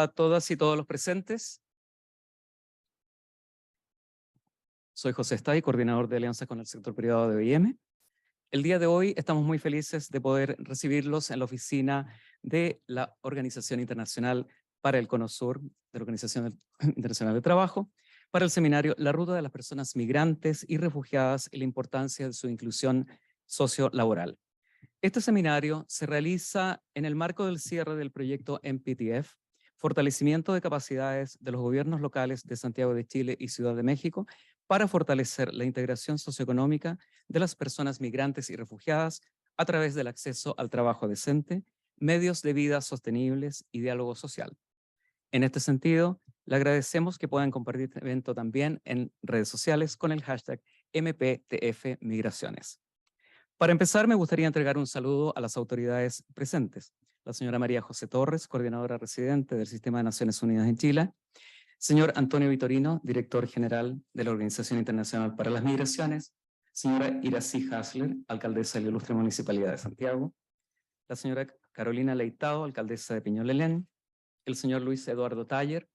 a todas y todos los presentes. Soy José Estay, coordinador de alianzas con el sector privado de OIM. El día de hoy estamos muy felices de poder recibirlos en la oficina de la Organización Internacional para el Cono Sur, de la Organización Internacional de Trabajo, para el seminario La Ruta de las Personas Migrantes y Refugiadas y la importancia de su inclusión sociolaboral. Este seminario se realiza en el marco del cierre del proyecto MPTF, Fortalecimiento de Capacidades de los Gobiernos Locales de Santiago de Chile y Ciudad de México, para fortalecer la integración socioeconómica de las personas migrantes y refugiadas a través del acceso al trabajo decente, medios de vida sostenibles y diálogo social. En este sentido, le agradecemos que puedan compartir este evento también en redes sociales con el hashtag MPTF Migraciones. Para empezar, me gustaría entregar un saludo a las autoridades presentes. La señora María José Torres, coordinadora residente del Sistema de Naciones Unidas en Chile. Señor Antonio Vitorino, director general de la Organización Internacional para las Migraciones. Señora Iracy Hasler, alcaldesa de la Ilustre Municipalidad de Santiago. La señora Carolina Leitado, alcaldesa de Peñalolén. El señor Luis Eduardo Taller,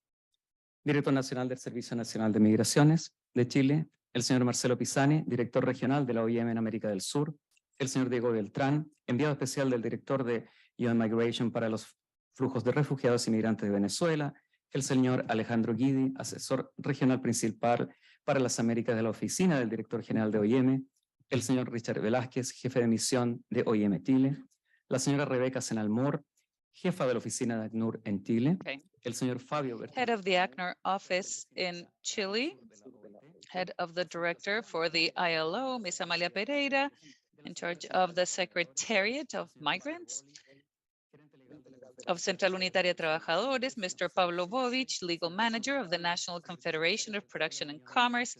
director nacional del Servicio Nacional de Migraciones de Chile. El señor Marcelo Pisani, director regional de la OIM en América del Sur. El señor Diego Beltrán, enviado especial del director de UN Migration para los flujos de refugiados y migrantes de Venezuela. El señor Alejandro Guidi, asesor regional principal para las Américas de la oficina del director general de OIM. El señor Richard Velázquez, jefe de misión de OIM Chile. La señora Rebeca Senalmor, jefa de la oficina de ACNUR en Chile. Okay. El señor Fabio Bertolini, Head of the ACNUR office in Chile, head of the director for the ILO, Ms. Amalia Pereira, in charge of the Secretariat of Migrants, of Central Unitaria Trabajadores, Mr. Pablo Bovich, legal manager of the National Confederation of Production and Commerce,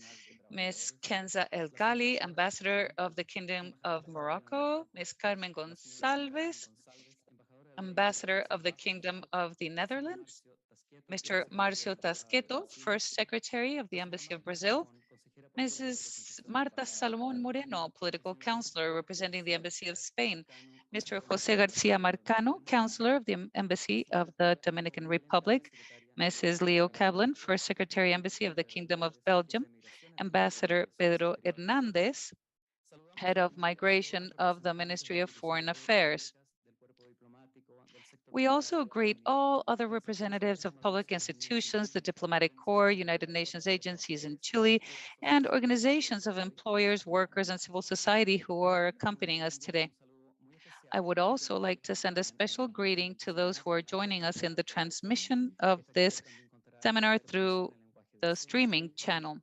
Ms. Kenza El Ghali, ambassador of the Kingdom of Morocco, Ms. Carmen Gonçalves, ambassador of the Kingdom of the Netherlands, Mr. Marcio Tasqueto, first secretary of the Embassy of Brazil, Mrs. Marta Salomón Moreno, political counselor representing the Embassy of Spain, Mr. José García Marcano, counselor of the Embassy of the Dominican Republic, Mrs. Leo Cablan, first secretary Embassy of the Kingdom of Belgium, Ambassador Pedro Hernández, head of migration of the Ministry of Foreign Affairs. We also greet all other representatives of public institutions, the Diplomatic Corps, United Nations agencies in Chile, and organizations of employers, workers, and civil society who are accompanying us today. I would also like to send a special greeting to those who are joining us in the transmission of this seminar through the streaming channel.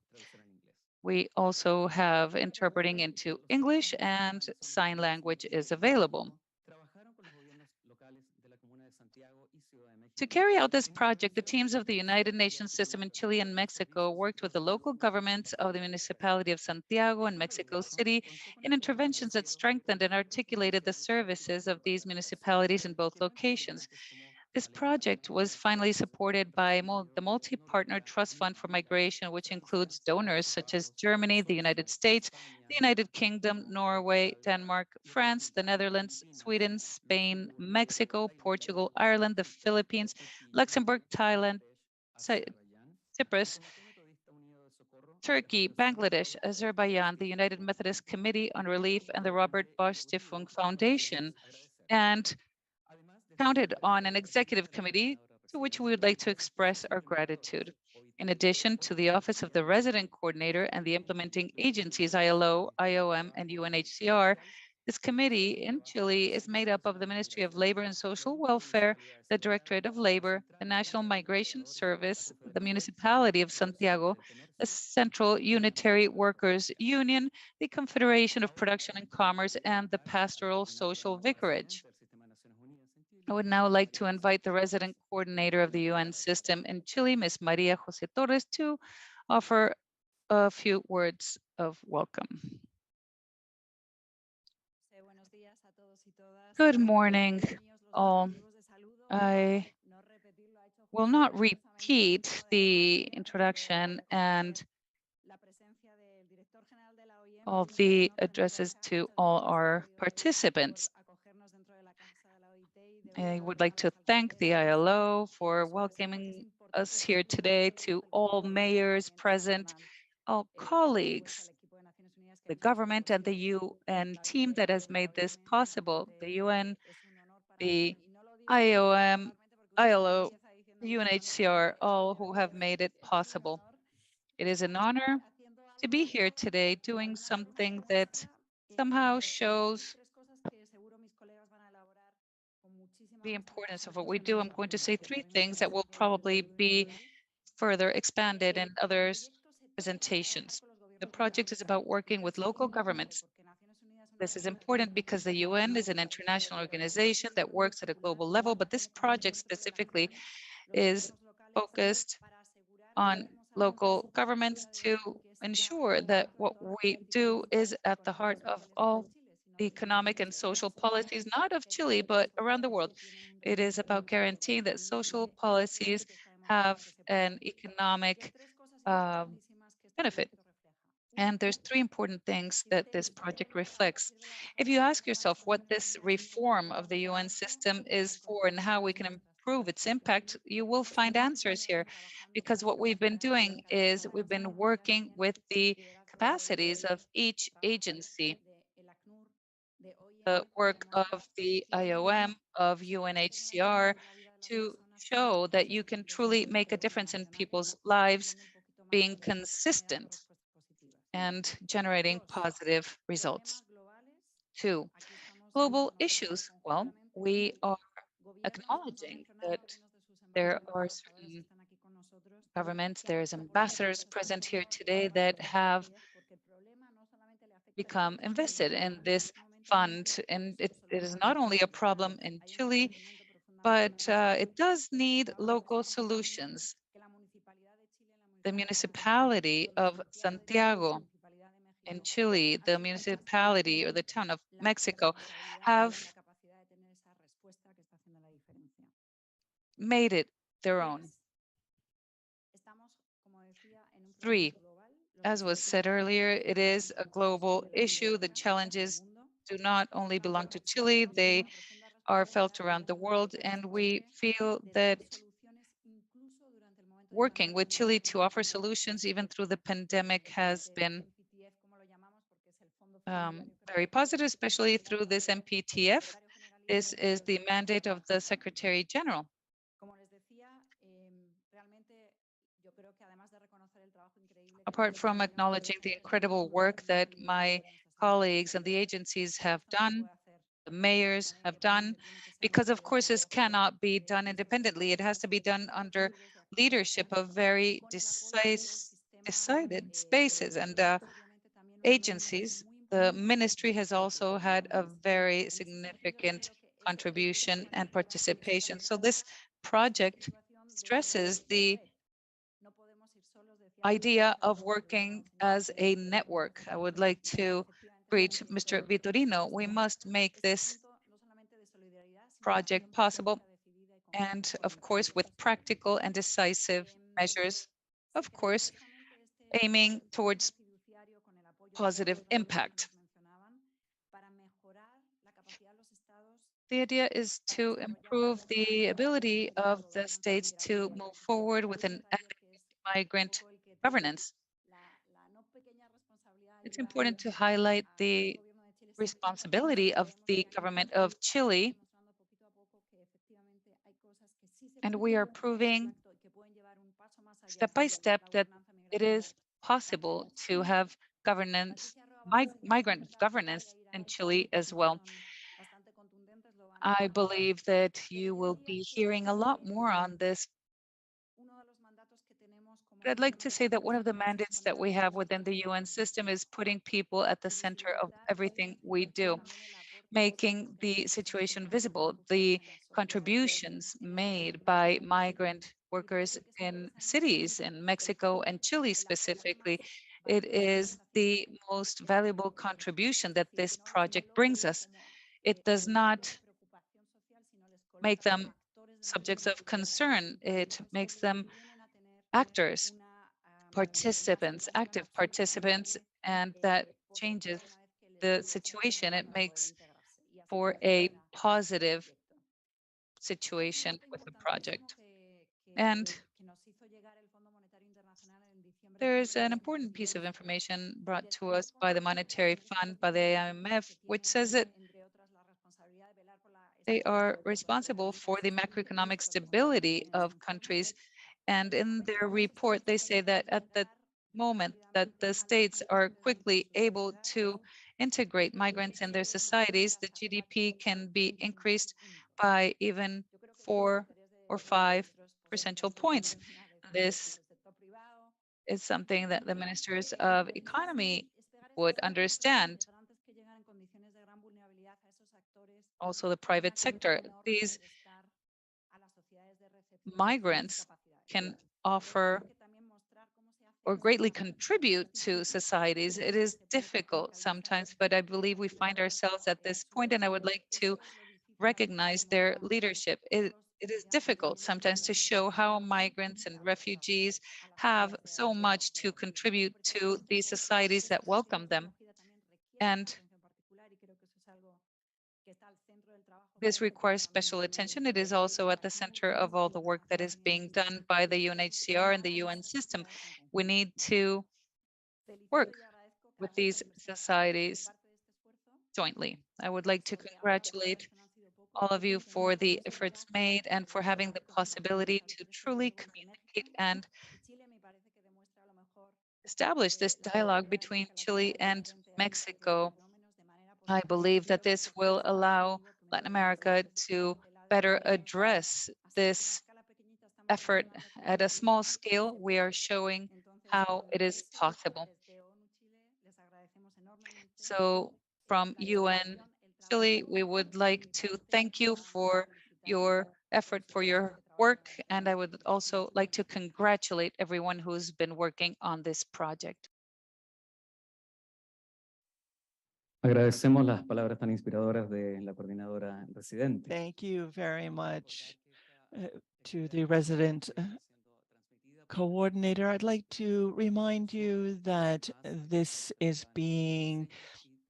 We also have interpreting into English and sign language is available. To carry out this project, the teams of the United Nations system in Chile and Mexico worked with the local governments of the municipality of Santiago and Mexico City in interventions that strengthened and articulated the services of these municipalities in both locations. This project was finally supported by the Multi-Partner Trust Fund for Migration, which includes donors such as Germany, the United States, the United Kingdom, Norway, Denmark, France, the Netherlands, Sweden, Spain, Mexico, Portugal, Ireland, the Philippines, Luxembourg, Thailand, Cyprus, Turkey, Bangladesh, Azerbaijan, the United Methodist Committee on Relief, and the Robert Bosch Stiftung Foundation, and counted on an executive committee to which we would like to express our gratitude. In addition to the Office of the Resident Coordinator and the implementing agencies ILO, IOM, and UNHCR, this committee in Chile is made up of the Ministry of Labor and Social Welfare, the Directorate of Labor, the National Migration Service, the Municipality of Santiago, the Central Unitary Workers Union, the Confederation of Production and Commerce, and the Pastoral Social Vicarage. I would now like to invite the resident coordinator of the UN system in Chile, Ms. Maria José Torres, to offer a few words of welcome. Good morning, all. I will not repeat the introduction and all the addresses to all our participants. I would like to thank the ILO for welcoming us here today, to all mayors present, all colleagues, the government and the UN team that has made this possible, the UN, the IOM, ILO, UNHCR, all who have made it possible. It is an honor to be here today doing something that somehow shows the importance of what we do. I'm going to say three things that will probably be further expanded in others' presentations. The project is about working with local governments. This is important because the UN is an international organization that works at a global level, but this project specifically is focused on local governments to ensure that what we do is at the heart of all the economic and social policies, not of Chile, but around the world. It is about guaranteeing that social policies have an economic benefit. And there's three important things that this project reflects. If you ask yourself what this reform of the UN system is for and how we can improve its impact, you will find answers here. Because what we've been doing is we've been working with the capacities of each agency, the work of the IOM, of UNHCR, to show that you can truly make a difference in people's lives, being consistent and generating positive results. Two, global issues. Well, we are acknowledging that there are certain governments, there's ambassadors present here today that have become invested in this fund. And it is not only a problem in Chile, but it does need local solutions. The municipality of Santiago in Chile, the municipality or the town of Mexico have made it their own. Three, as was said earlier, it is a global issue. The challenges do not only belong to Chile, they are felt around the world. And we feel that working with Chile to offer solutions, even through the pandemic, has been very positive, especially through this MPTF. This is the mandate of the Secretary General. Apart from acknowledging the incredible work that my colleagues and the agencies have done, the mayors have done, because of course this cannot be done independently. It has to be done under leadership of very decided spaces and agencies. The ministry has also had a very significant contribution and participation. So this project stresses the idea of working as a network. I would like to greet Mr. Vitorino. We must make this project possible, and of course, with practical and decisive measures, of course, aiming towards positive impact. The idea is to improve the ability of the states to move forward with an migrant governance. It's important to highlight the responsibility of the government of Chile, and we are proving step by step that it is possible to have governance, migrant governance in Chile as well. I believe that you will be hearing a lot more on this. But I'd like to say that one of the mandates that we have within the UN system is putting people at the center of everything we do, making the situation visible, the contributions made by migrant workers in cities in Mexico and Chile specifically. It is the most valuable contribution that this project brings us. It does not make them subjects of concern. It makes them actors, participants, active participants, and that changes the situation. It makes for a positive situation with the project. And there's an important piece of information brought to us by the Monetary Fund, by the IMF, which says that they are responsible for the macroeconomic stability of countries. And in their report, they say that at the moment that the states are quickly able to integrate migrants in their societies, the GDP can be increased by even 4 or 5 percentage points. This is something that the ministers of economy would understand. Also, the private sector. These migrants can offer or greatly contribute to societies. It is difficult sometimes, but I believe we find ourselves at this point, and I would like to recognize their leadership. It is difficult sometimes to show how migrants and refugees have so much to contribute to these societies that welcome them. And this requires special attention. It is also at the center of all the work that is being done by the UNHCR and the UN system. We need to work with these societies jointly. I would like to congratulate all of you for the efforts made and for having the possibility to truly communicate and establish this dialogue between Chile and Mexico. I believe that this will allow Latin America to better address this effort at a small scale. We are showing how it is possible. So from UN Chile, we would like to thank you for your effort, for your work, and I would also like to congratulate everyone who's been working on this project. Agradecemos las palabras tan inspiradoras de la coordinadora residente. Thank you very much to the resident coordinator. I'd like to remind you that this is being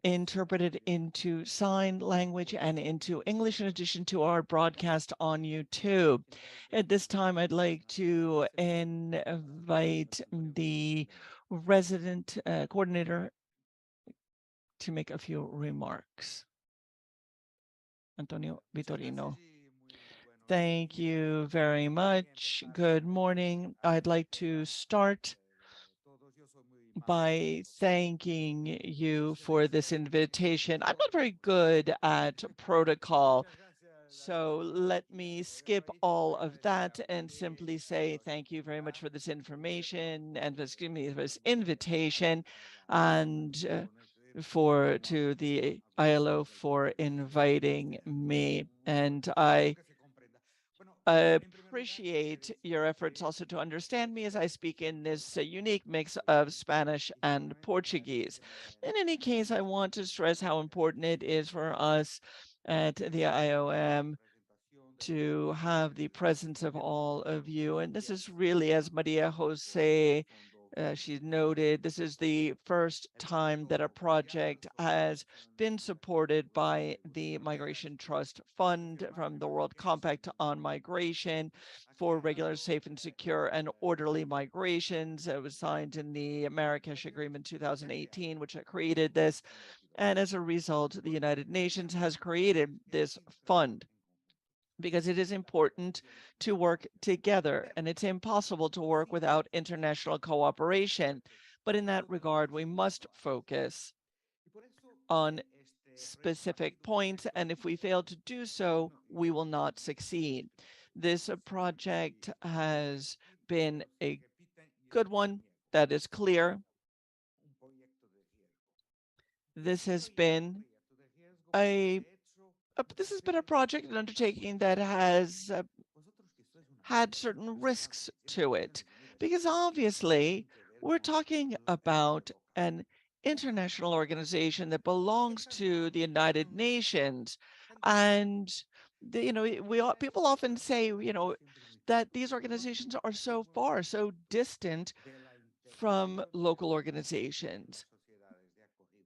interpreted into sign language and into English, in addition to our broadcast on YouTube. At this time, I'd like to invite the resident coordinator to make a few remarks. Antonio Vitorino. Thank you very much. Good morning. I'd like to start by thanking you for this invitation. I'm not very good at protocol, so let me skip all of that and simply say thank you very much for this information and excuse me, this invitation, and to the ILO for inviting me. And I appreciate your efforts also to understand me as I speak in this unique mix of Spanish and Portuguese. In any case, I want to stress how important it is for us at the IOM to have the presence of all of you. And this is really, as Maria Jose she noted, this is the first time that a project has been supported by the Migration Trust Fund from the World Compact on Migration for regular, safe, and secure and orderly migrations. It was signed in the Marrakesh Agreement 2018, which created this. And as a result, the United Nations has created this fund, because it is important to work together, and it's impossible to work without international cooperation. But in that regard, we must focus on specific points, and if we fail to do so, we will not succeed. This project has been a good one, that is clear. This has been a project, an undertaking that has had certain risks to it, because obviously we're talking about an international organization that belongs to the United Nations, and people often say that these organizations are so far, so distant from local organizations.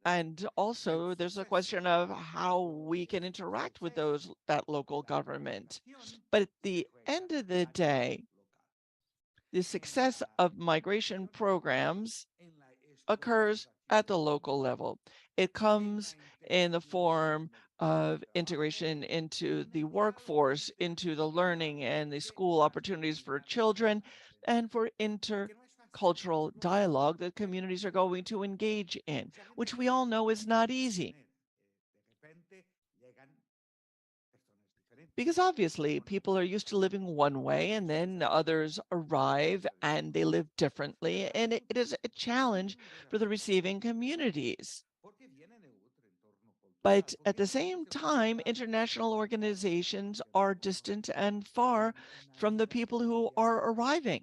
And also there's a question of how we can interact with that local government. But at the end of the day, the success of migration programs occurs at the local level. It comes in the form of integration into the workforce, into the learning and the school opportunities for children, and for intercultural dialogue that communities are going to engage in, which we all know is not easy. Because obviously people are used to living one way and then others arrive and they live differently. And it is a challenge for the receiving communities. But at the same time, international organizations are distant and far from the people who are arriving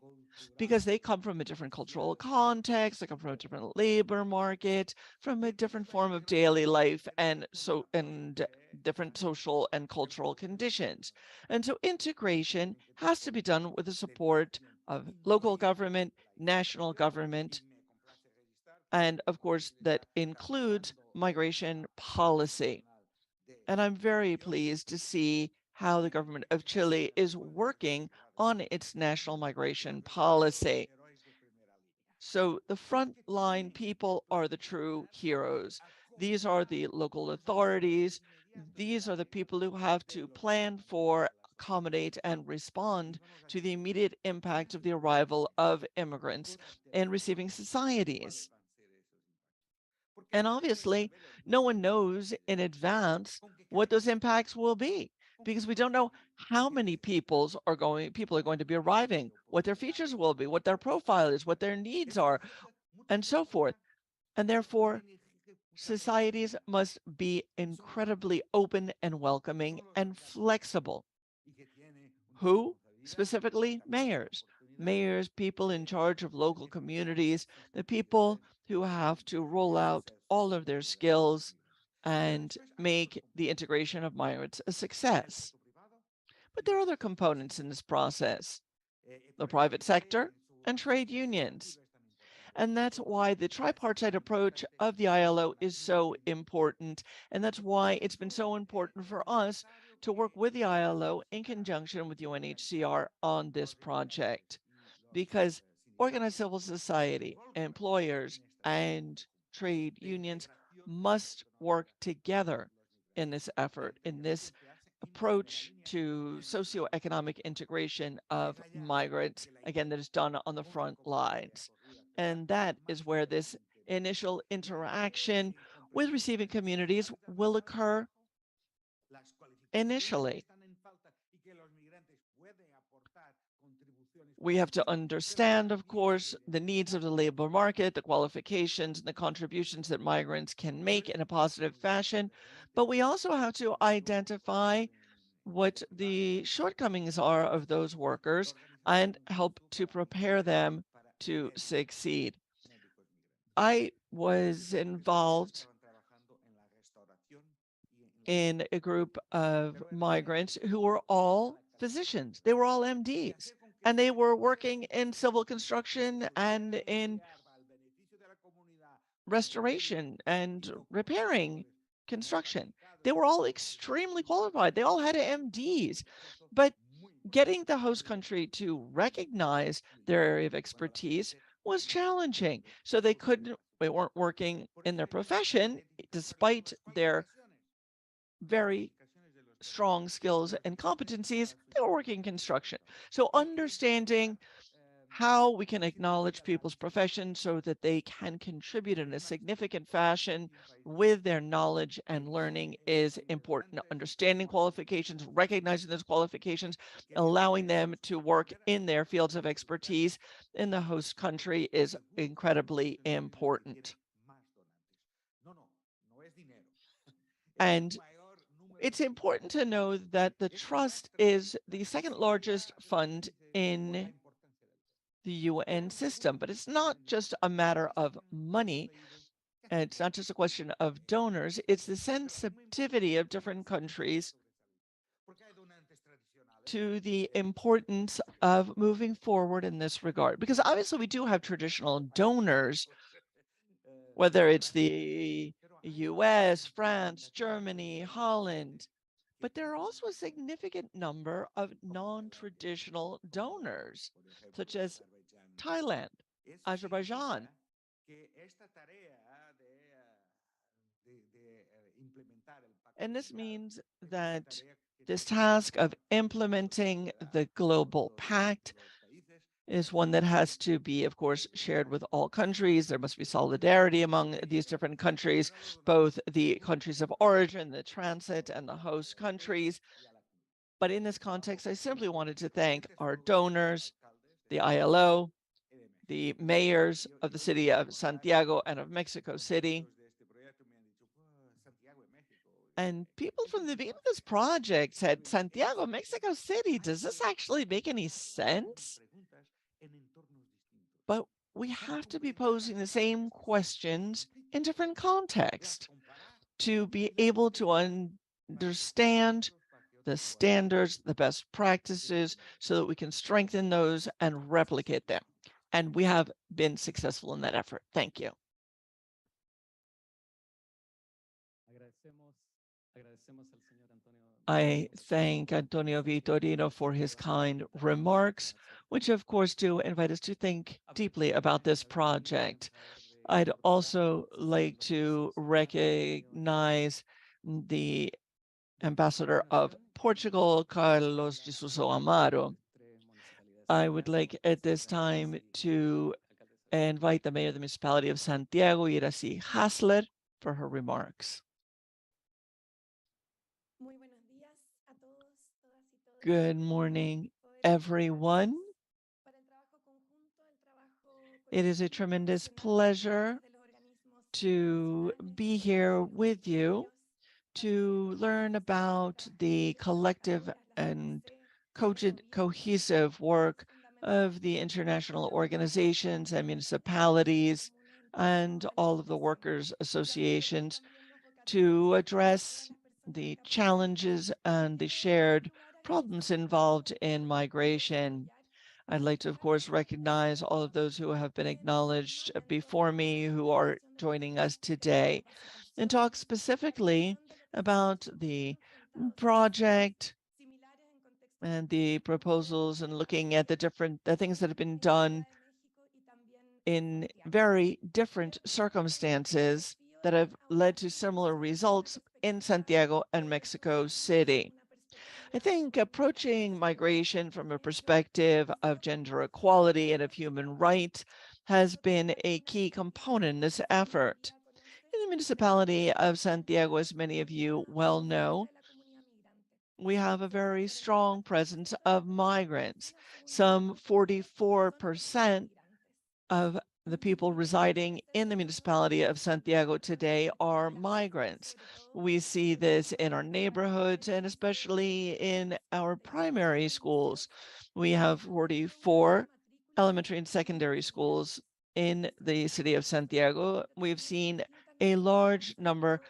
because they come from a different cultural context, they come from a different labor market, from a different form of daily life and different social and cultural conditions. And so integration has to be done with the support of local government, national government, and of course that includes migration policy. And I'm very pleased to see how the government of Chile is working on its national migration policy. So the frontline people are the true heroes. These are the local authorities. These are the people who have to plan for, accommodate, and respond to the immediate impact of the arrival of immigrants in receiving societies. And obviously, no one knows in advance what those impacts will be because we don't know how many people are going to be arriving, what their features will be, what their profile is, what their needs are, and so forth. And therefore, societies must be incredibly open and welcoming and flexible. Who? Specifically, mayors. Mayors, people in charge of local communities, the people who have to roll out all of their skills and make the integration of migrants a success. But there are other components in this process, the private sector and trade unions. And that's why the tripartite approach of the ILO is so important. And that's why it's been so important for us to work with the ILO in conjunction with UNHCR on this project. Because organized civil society, employers, and trade unions must work together in this effort, in this approach to socioeconomic integration of migrants, again, that is done on the front lines. And that is where this initial interaction with receiving communities will occur initially. We have to understand, of course, the needs of the labor market, the qualifications and the contributions that migrants can make in a positive fashion, but we also have to identify what the shortcomings are of those workers and help to prepare them to succeed. I was involved in a group of migrants who were all physicians. They were all MDs, and they were working in civil construction and in restoration and repairing construction. They were all extremely qualified. They all had MDs, but getting the host country to recognize their area of expertise was challenging. So they weren't working in their profession despite their very strong skills and competencies. They were working in construction. So understanding how we can acknowledge people's professions so that they can contribute in a significant fashion with their knowledge and learning is important. Understanding qualifications, recognizing those qualifications, allowing them to work in their fields of expertise in the host country is incredibly important. And it's important to know that the trust is the second largest fund in the UN system, but it's not just a matter of money. And it's not just a question of donors, it's the sensitivity of different countries to the importance of moving forward in this regard. Because obviously we do have traditional donors, whether it's the US, France, Germany, Holland. But there are also a significant number of non-traditional donors, such as Thailand, Azerbaijan. And this means that this task of implementing the Global Pact is one that has to be, of course, shared with all countries. There must be solidarity among these different countries, both the countries of origin, the transit, and the host countries. But in this context, I simply wanted to thank our donors, the ILO, the mayors of the city of Santiago and of Mexico City. And people from the beginning of this project said, Santiago, Mexico City, does this actually make any sense? But we have to be posing the same questions in different contexts to be able to understand the standards, the best practices, so that we can strengthen those and replicate them. And we have been successful in that effort. Thank you. I thank Antonio Vitorino for his kind remarks, which of course do invite us to think deeply about this project. I'd also like to recognize the Ambassador of Portugal, Carlos de Sousa Amaro. I would like at this time to invite the Mayor of the Municipality of Santiago, Iracy Hasler, for her remarks. Good morning, everyone. It is a tremendous pleasure to be here with you to learn about the collective and cohesive work of the international organizations and municipalities and all of the workers' associations to address the challenges and the shared problems involved in migration. I'd like to, of course, recognize all of those who have been acknowledged before me who are joining us today and talk specifically about the project and the proposals and looking at the things that have been done in very different circumstances that have led to similar results in Santiago and Mexico City. I think approaching migration from a perspective of gender equality and of human rights has been a key component in this effort. In the municipality of Santiago, as many of you well know, we have a very strong presence of migrants. Some 44% of the people residing in the municipality of Santiago today are migrants. We see this in our neighborhoods and especially in our primary schools. We have 44 elementary and secondary schools in the city of Santiago. We've seen a large number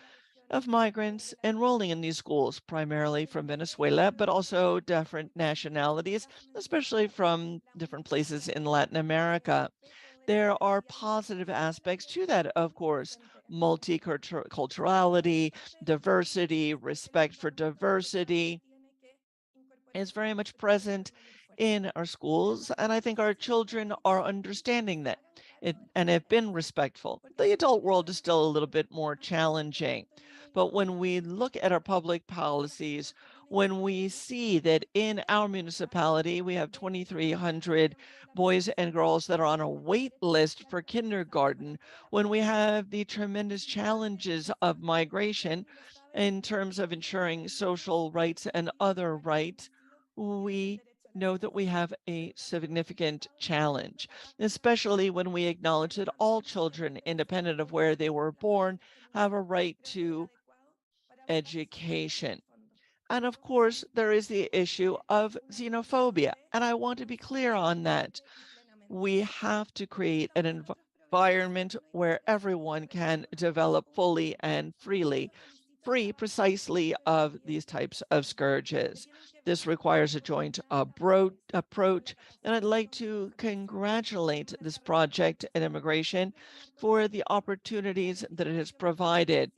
of migrants enrolling in these schools, primarily from Venezuela, but also different nationalities, especially from different places in Latin America. There are positive aspects to that, of course, multiculturality, diversity, respect for diversity is very much present in our schools, and I think our children are understanding that and have been respectful. The adult world is still a little bit more challenging, but when we look at our public policies, when we see that in our municipality we have 2,300 boys and girls that are on a wait list for kindergarten, when we have the tremendous challenges of migration in terms of ensuring social rights and other rights, we know that we have a significant challenge, especially when we acknowledge that all children, independent of where they were born, have a right to education. And of course, there is the issue of xenophobia. And I want to be clear on that. We have to create an environment where everyone can develop fully and freely, free precisely of these types of scourges. This requires a joint approach, and I'd like to congratulate this project in immigration for the opportunities that it has provided.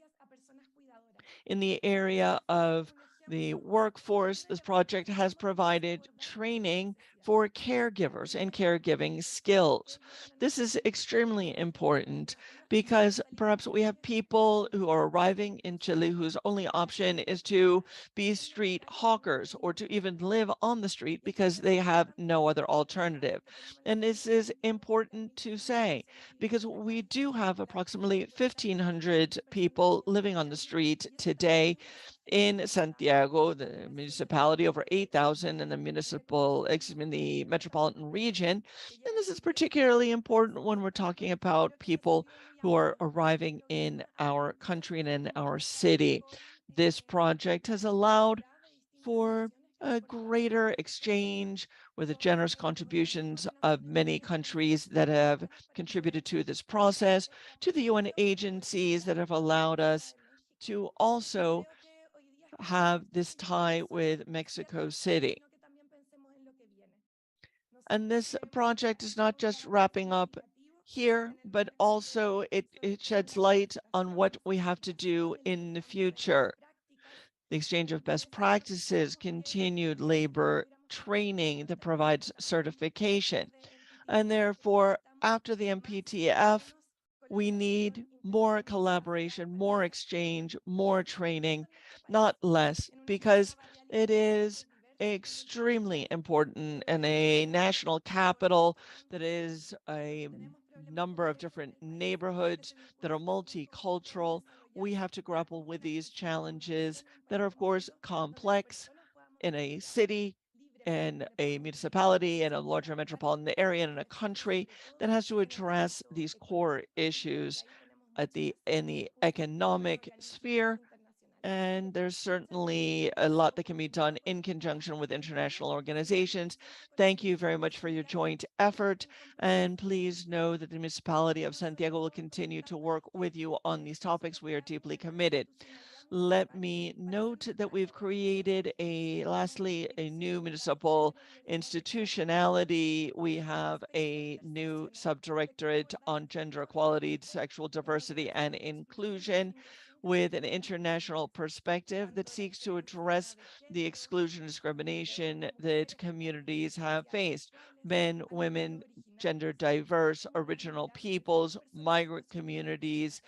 In the area of the workforce, this project has provided training for caregivers and caregiving skills. This is extremely important because perhaps we have people who are arriving in Chile whose only option is to be street hawkers or to even live on the street because they have no other alternative. And this is important to say because we do have approximately 1,500 people living on the street today in Santiago, the municipality, over 8,000 in the in the metropolitan region. And this is particularly important when we're talking about people who are arriving in our country and in our city. This project has allowed for a greater exchange with the generous contributions of many countries that have contributed to this process, to the UN agencies that have allowed us to also have this tie with Mexico City. And this project is not just wrapping up here, but also it sheds light on what we have to do in the future. The exchange of best practices, continued labor training that provides certification. And therefore, after the MPTF, we need more collaboration, more exchange, more training, not less, because it is extremely important in a national capital that is a number of different neighborhoods that are multicultural. We have to grapple with these challenges that are, of course, complex in a city, in a municipality, in a larger metropolitan area, and in a country that has to address these core issues in the economic sphere. And there's certainly a lot that can be done in conjunction with international organizations. Thank you very much for your joint effort. And please know that the municipality of Santiago will continue to work with you on these topics. We are deeply committed. Let me note that we've created lastly, a new municipal institutionality. We have a new subdirectorate on gender equality, sexual diversity, and inclusion with an international perspective that seeks to address the exclusion and discrimination that communities have faced. Men, women, gender diverse, original peoples, migrant communities,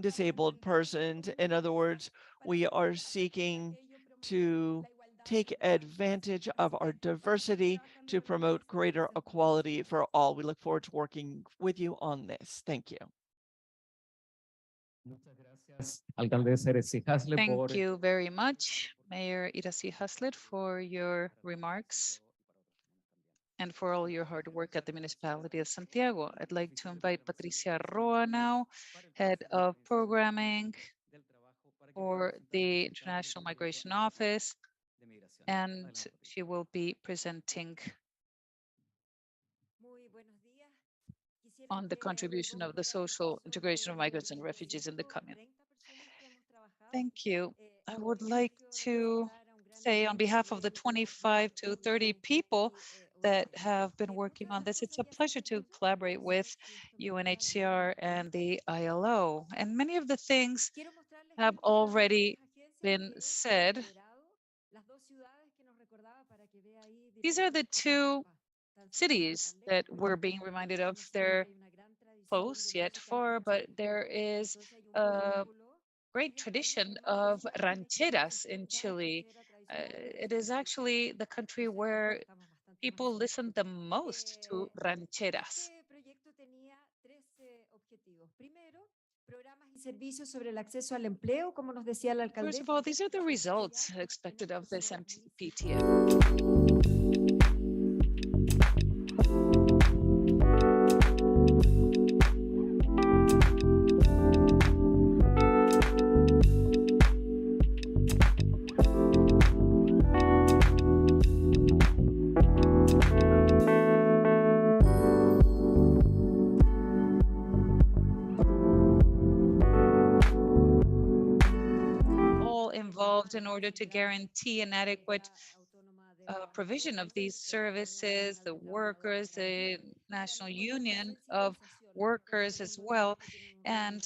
disabled persons. In other words, we are seeking to take advantage of our diversity to promote greater equality for all. We look forward to working with you on this. Thank you. Thank you very much, Mayor Iracy Haslet, for your remarks and for all your hard work at the municipality of Santiago. I'd like to invite Patricia Roa now, Head of Programming for the International Migration Office, and she will be presenting on the contribution of the social integration of migrants and refugees in the community. Thank you. I would like to say on behalf of the 25 to 30 people that have been working on this, it's a pleasure to collaborate with UNHCR and the ILO. And many of the things have already been said. These are the two cities that we're being reminded of. They're close yet far, but there is a great tradition of rancheras in Chile. It is actually the country where people listen the most to rancheras. First of all, these are the results expected of this MPTF. Involved in order to guarantee an adequate provision of these services, the workers, the National Union of workers as well. And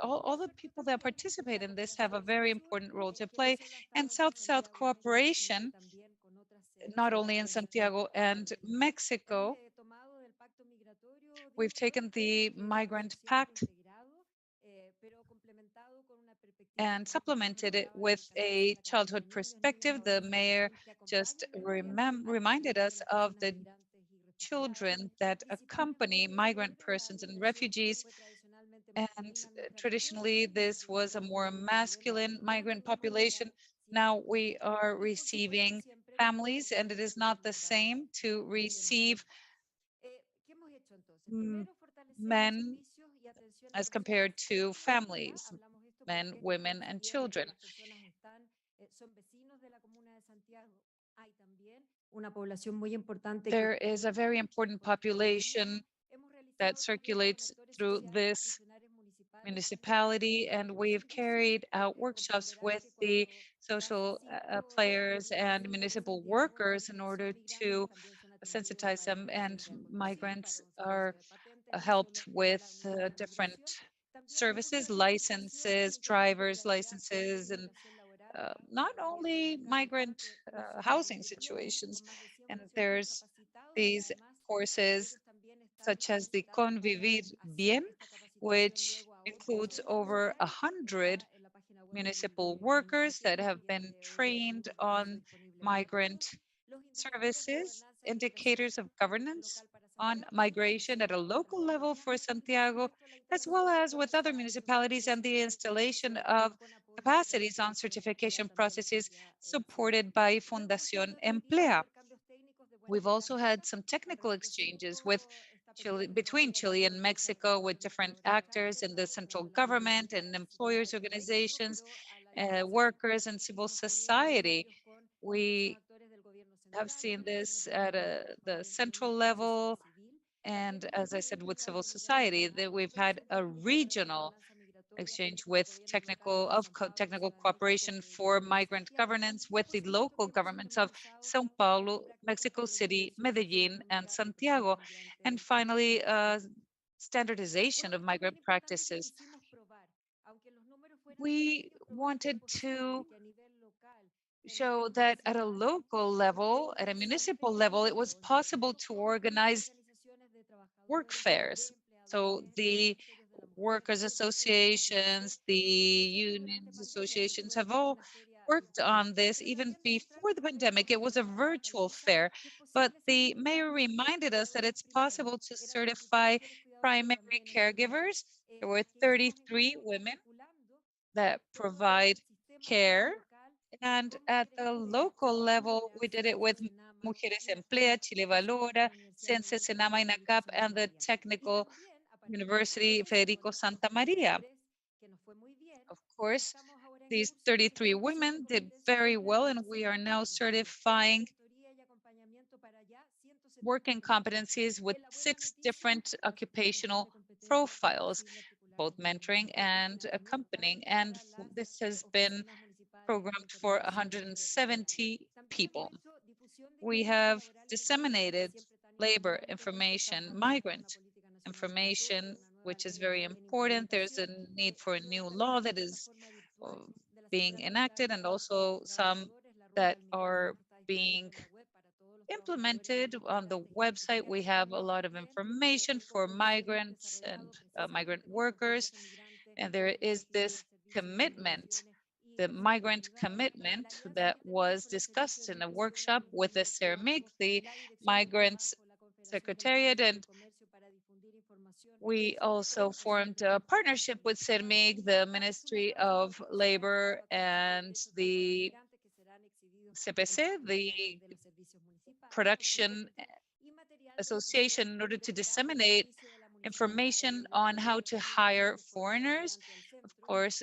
all the people that participate in this have a very important role to play. And South-South cooperation, not only in Santiago and Mexico, we've taken the Migrant Pact and supplemented it with a childhood perspective. The mayor just reminded us of the children that accompany migrant persons and refugees. And traditionally, this was a more masculine migrant population. Now we are receiving families, and it is not the same to receive mm, men as compared to families, men, women, and children. There is a very important population that circulates through this municipality, and we've carried out workshops with the social players and municipal workers in order to sensitize them, and migrants are helped with different services, licenses, driver's licenses, and not only migrant housing situations. And there's these courses such as the Convivir Bien, which includes over 100 municipal workers that have been trained on migrant services, indicators of governance on migration at a local level for Santiago, as well as with other municipalities, and the installation of capacities on certification processes supported by Fundación Emplea. We've also had some technical exchanges with Chile, between Chile and Mexico, with different actors in the central government and employers organizations, workers and civil society. We have seen this at the central level, and as I said, with civil society, that we've had a regional exchange with technical cooperation for migrant governance with the local governments of São Paulo, Mexico City, Medellin, and Santiago. And finally, standardization of migrant practices. We wanted to show that at a local level, at a municipal level, it was possible to organize work fairs. So the workers associations, the unions associations have all worked on this even before the pandemic. It was a virtual fair, but the mayor reminded us that it's possible to certify primary caregivers. There were 33 women that provide care. And at the local level, we did it with Mujeres Emplea, Chile Valora, Sense, Senama, INACAP, and the Technical University Federico Santa Maria. Of course, these 33 women did very well, and we are now certifying working competencies with 6 different occupational profiles, both mentoring and accompanying. And this has been programmed for 170 people. We have disseminated labor information, migrant information, which is very important. There's a need for a new law that is being enacted, and also some that are being implemented on the website. We have a lot of information for migrants and migrant workers, and there is this commitment, the migrant commitment that was discussed in a workshop with the CERMIC, the Migrants Secretariat, and we also formed a partnership with CERMIC, the Ministry of Labor, and the CPC, the Production Association, in order to disseminate information on how to hire foreigners. Of course,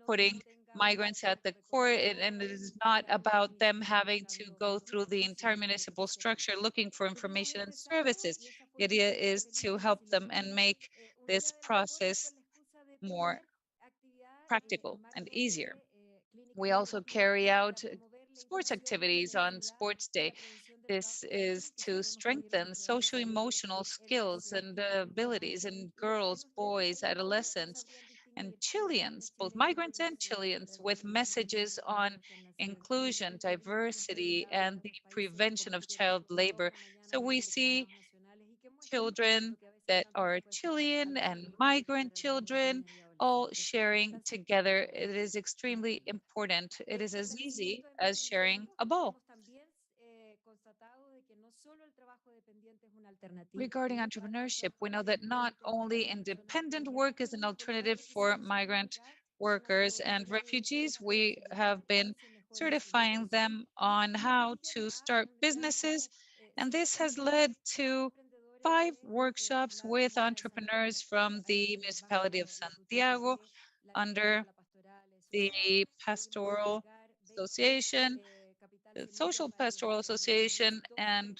putting migrants at the core, and it is not about them having to go through the entire municipal structure looking for information and services. The idea is to help them and make this process more practical and easier. We also carry out sports activities on Sports Day. This is to strengthen socio-emotional skills and abilities in girls, boys, adolescents, and Chileans, both migrants and Chileans, with messages on inclusion, diversity, and the prevention of child labor. So we see children that are Chilean and migrant children all sharing together. It is extremely important. It is as easy as sharing a bowl. Regarding entrepreneurship, we know that not only independent work is an alternative for migrant workers and refugees, we have been certifying them on how to start businesses. And this has led to 5 workshops with entrepreneurs from the municipality of Santiago under the Pastoral Association, the Social Pastoral Association, and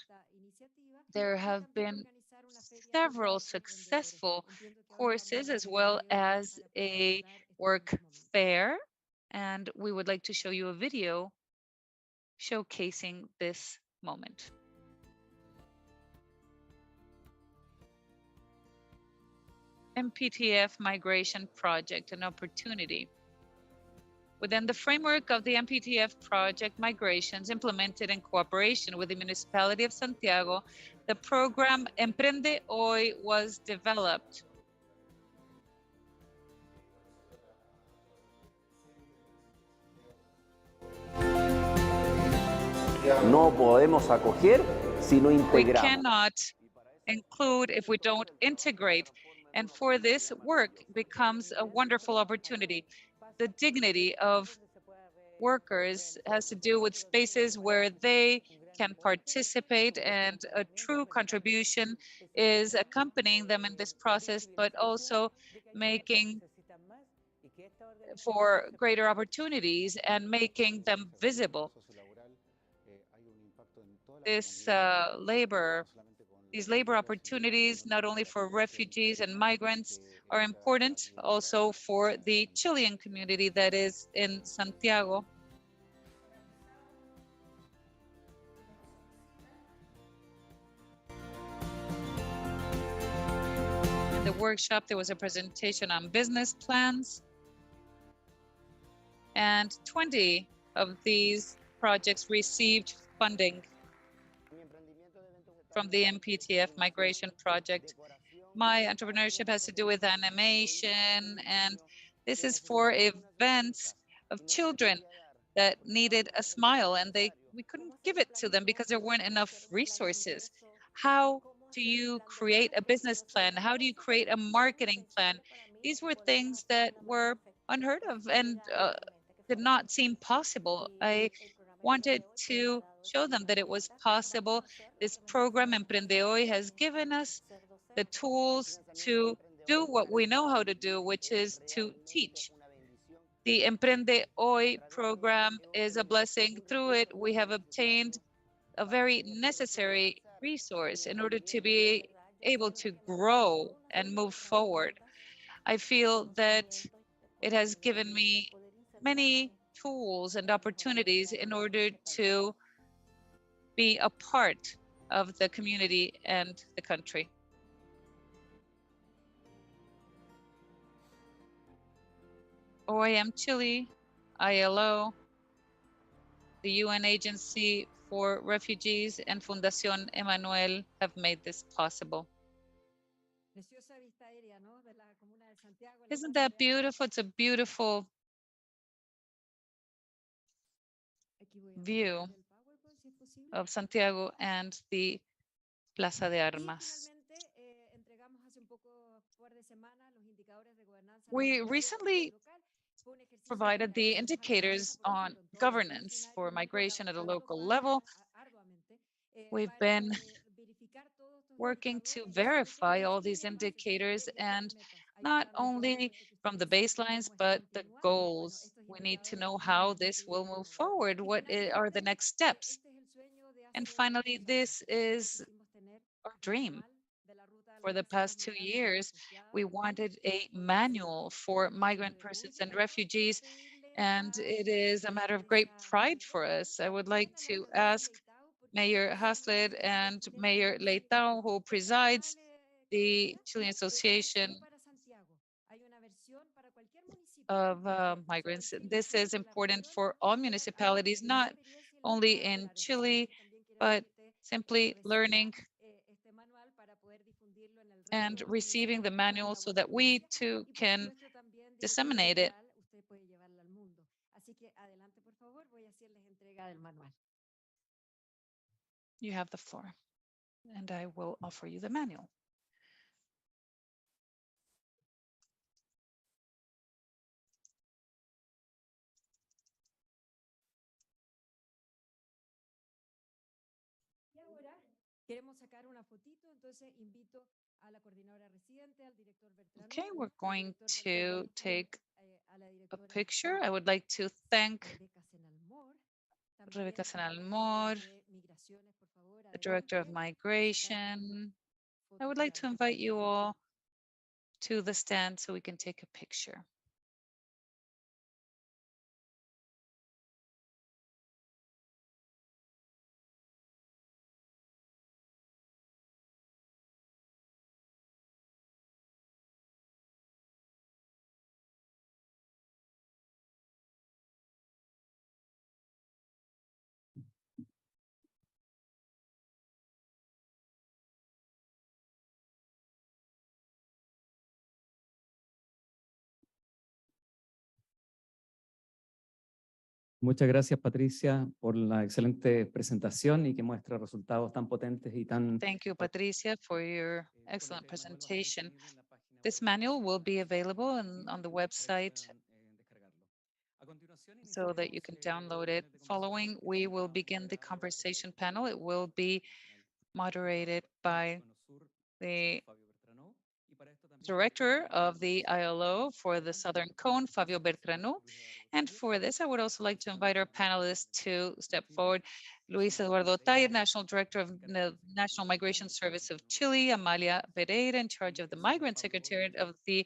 there have been several successful courses as well as a work fair. And we would like to show you a video showcasing this moment. MPTF Migration Project, an opportunity. Within the framework of the MPTF project migrations implemented in cooperation with the municipality of Santiago, the program Emprende Hoy was developed. No podemos acoger si no We integramos. cannot include if we don't integrate. And for this, work becomes a wonderful opportunity. The dignity of workers has to do with spaces where they can participate, and a true contribution is accompanying them in this process, but also making for greater opportunities and making them visible. These labor opportunities, not only for refugees and migrants, are important also for the Chilean community that is in Santiago. In the workshop, there was a presentation on business plans, and 20 of these projects received funding from the MPTF migration project. My entrepreneurship has to do with animation, and this is for events of children that needed a smile, and we couldn't give it to them because there weren't enough resources. How do you create a business plan? How do you create a marketing plan? These were things that were unheard of and did not seem possible. I wanted to show them that it was possible. This program, Emprende Hoy, has given us the tools to do what we know how to do, which is to teach. The Emprende Hoy program is a blessing. Through it, we have obtained a very necessary resource in order to be able to grow and move forward. I feel that it has given me many tools and opportunities in order to be a part of the community and the country. OIM Chile, ILO, the UN Agency for Refugees, and Fundación Emanuel have made this possible. Isn't that beautiful? It's a beautiful view of Santiago and the Plaza de Armas. We recently provided the indicators on governance for migration at a local level. We've been working to verify all these indicators, and not only from the baselines, but the goals. We need to know how this will move forward. What are the next steps? And finally, this is our dream. For the past 2 years, we wanted a manual for migrant persons and refugees, and it is a matter of great pride for us. I would like to ask Mayor Haslet and Mayor Leitao, who presides the Chilean Association of Migrants. This is important for all municipalities, not only in Chile, but simply learning and receiving the manual so that we too can disseminate it. You have the floor, and I will offer you the manual. Okay, we're going to take a picture. I would like to thank Rebeca Senalmor, the Director of Migration. I would like to invite you all to the stand so we can take a picture. Muchas gracias, Patricia, por la excelente presentación y que muestra resultados tan potentes y tan... Thank you, Patricia, for your excellent presentation. This manual will be available on the website so that you can download it. Following, we will begin the conversation panel. It will be moderated by the Director of the ILO for the Southern Cone, Fabio Bertranu. And for this, I would also like to invite our panelists to step forward. Luis Eduardo Tayer, National Director of the National Migration Service of Chile, Amalia Pereira, in charge of the Migrant Secretariat of the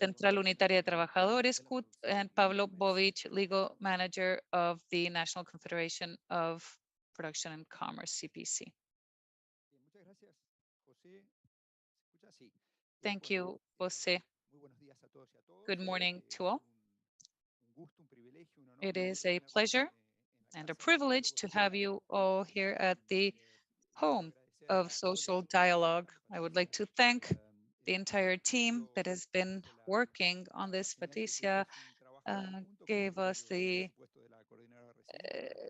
Central Unitaria de Trabajadores, CUT, and Pablo Bovich, Legal Manager of the National Confederation of Production and Commerce, CPC. Thank you, Jose. Good morning to all. It is a pleasure and a privilege to have you all here at the home of social dialogue. I would like to thank the entire team that has been working on this. Patricia gave us the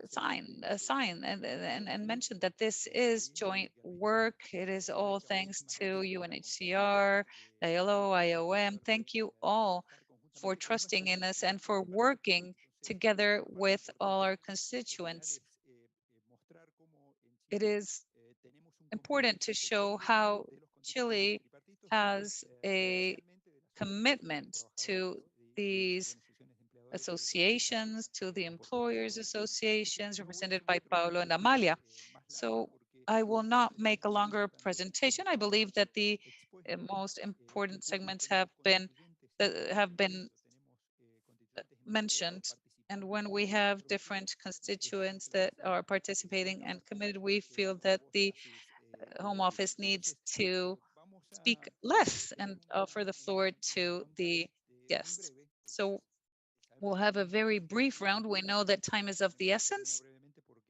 sign and mentioned that this is joint work. It is all thanks to UNHCR, ILO, IOM. Thank you all for trusting in us and for working together with all our constituents. It is important to show how Chile has a commitment to these associations, to the employers associations represented by Paulo and Amalia. So I will not make a longer presentation. I believe that the most important segments have been mentioned. And when we have different constituents that are participating and committed, we feel that the Home Office needs to speak less and offer the floor to the guests. So we'll have a very brief round. We know that time is of the essence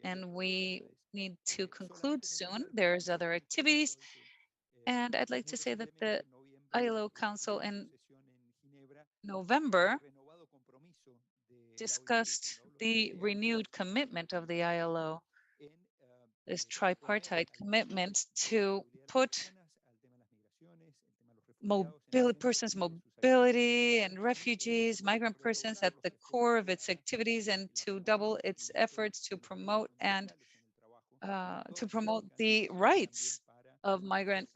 and we need to conclude soon. There's other activities. And I'd like to say that the ILO Council in November discussed the renewed commitment of the ILO, this tripartite commitment to put persons' mobility and refugees, migrant persons at the core of its activities and to double its efforts to promote and to promote the rights of migrant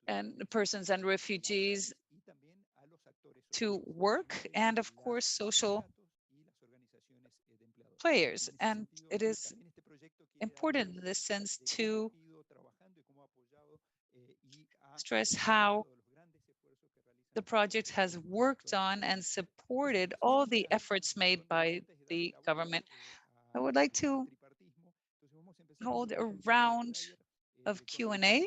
and persons and refugees to work and of course social players. And it is important in this sense to stress how the project has worked on and supported all the efforts made by the government. I would like to hold a round of Q&A.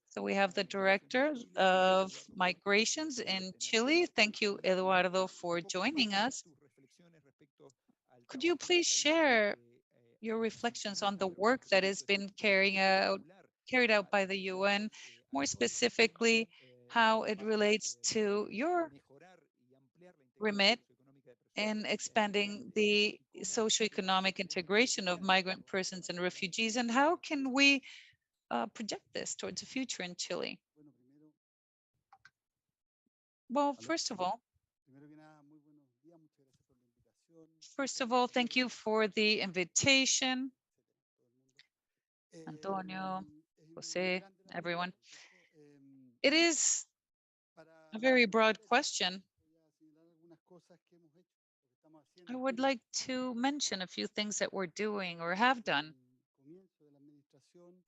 So we have the Director of Migrations in Chile. Thank you, Eduardo, for joining us. Could you please share your reflections on the work that has been carried out by the UN, more specifically, how it relates to your remit in expanding the socioeconomic integration of migrant persons and refugees, and how can we project this towards the future in Chile? Well, first of all, thank you for the invitation, Antonio, Jose, everyone. It is a very broad question. I would like to mention a few things that we're doing or have done.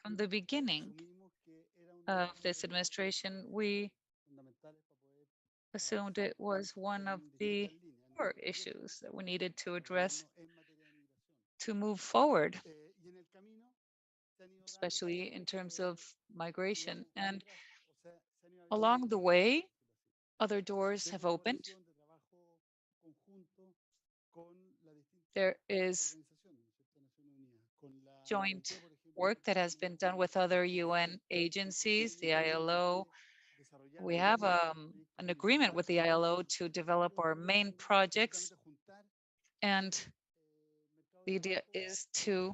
From the beginning of this administration, we assumed it was one of the core issues that we needed to address to move forward, especially in terms of migration. And along the way, other doors have opened. There is joint work that has been done with other UN agencies, the ILO. We have an agreement with the ILO to develop our main projects, and the idea is to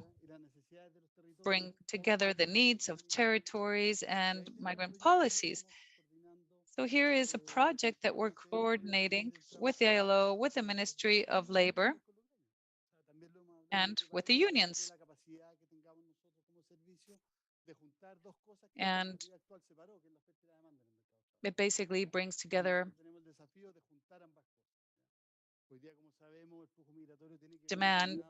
bring together the needs of territories and migrant policies. So here is a project that we're coordinating with the ILO, with the Ministry of Labor, and with the unions. And it basically brings together demand.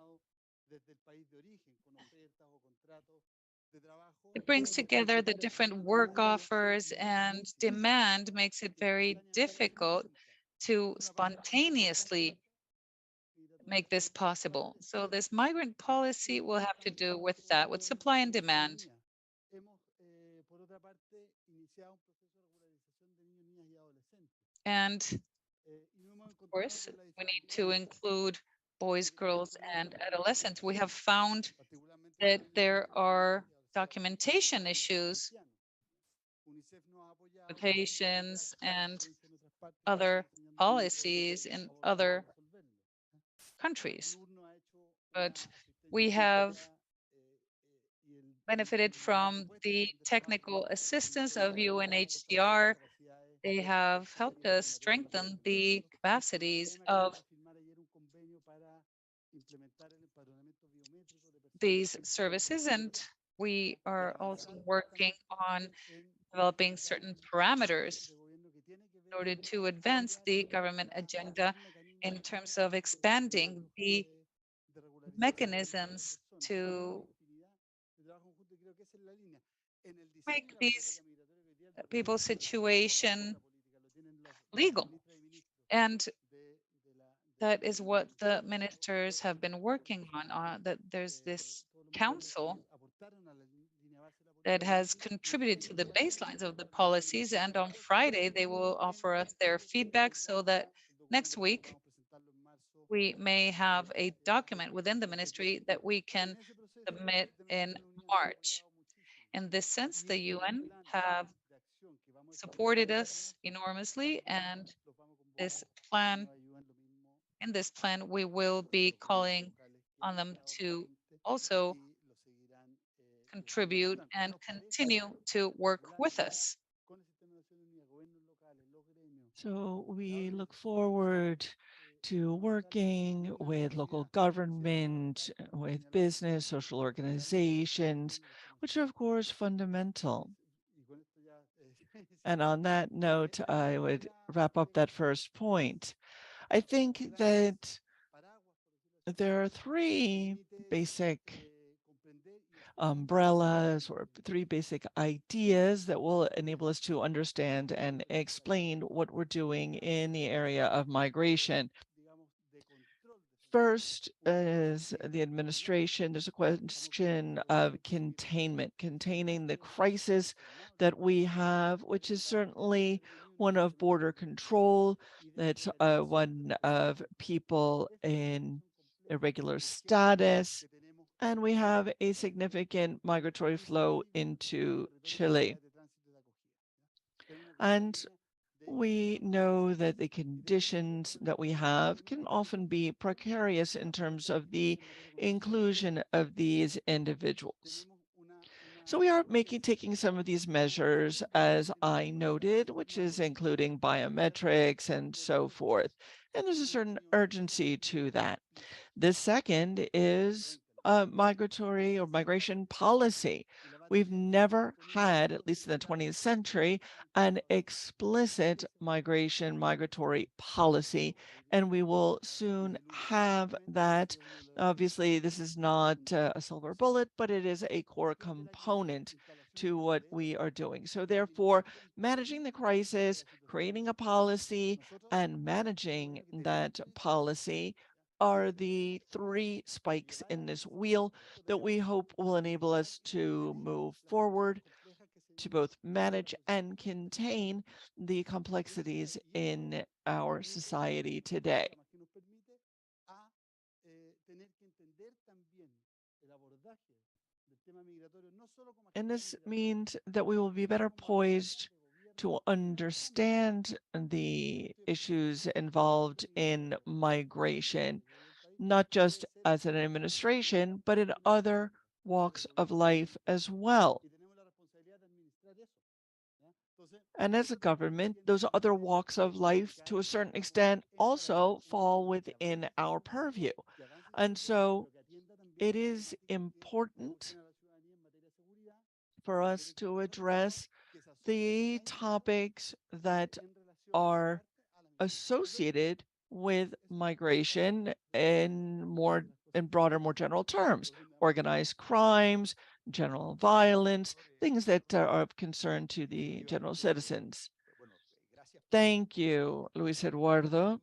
It brings together the different work offers, and demand makes it very difficult to spontaneously make this possible. So this migrant policy will have to do with that, with supply and demand. And of course, we need to include boys, girls, and adolescents. We have found that there are documentation issues, limitations, and other policies in other countries. But we have benefited from the technical assistance of UNHCR. They have helped us strengthen the capacities of these services, and we are also working on developing certain parameters in order to advance the government agenda in terms of expanding the mechanisms to make these people's situation legal. And that is what the ministers have been working on, that there's this council that has contributed to the baselines of the policies. And on Friday, they will offer us their feedback so that next week, we may have a document within the ministry that we can submit in March. In this sense, the UN have supported us enormously, and in this plan, we will be calling on them to also contribute and continue to work with us. So we look forward to working with local government, with business, social organizations, which are, of course, fundamental. And on that note, I would wrap up that first point. I think that there are three basic umbrellas or three basic ideas that will enable us to understand and explain what we're doing in the area of migration. First, as the administration, there's a question of containment, containing the crisis that we have, which is certainly one of border control. It's one of people in irregular status, and we have a significant migratory flow into Chile. And we know that the conditions that we have can often be precarious in terms of the inclusion of these individuals. So we are taking some of these measures, as I noted, which is including biometrics and so forth. And there's a certain urgency to that. The second is migratory or migration policy. We've never had, at least in the 20th century, an explicit migratory policy, and we will soon have that. Obviously, this is not a silver bullet, but it is a core component to what we are doing. So therefore, managing the crisis, creating a policy, and managing that policy are the three spikes in this wheel that we hope will enable us to move forward to both manage and contain the complexities in our society today. And this means that we will be better poised to understand the issues involved in migration, not just as an administration, but in other walks of life as well. And as a government, those other walks of life, to a certain extent, also fall within our purview. And so it is important for us to address the topics that are associated with migration in broader, more general terms: organized crimes, general violence, things that are of concern to the general citizens. Thank you, Luis Eduardo.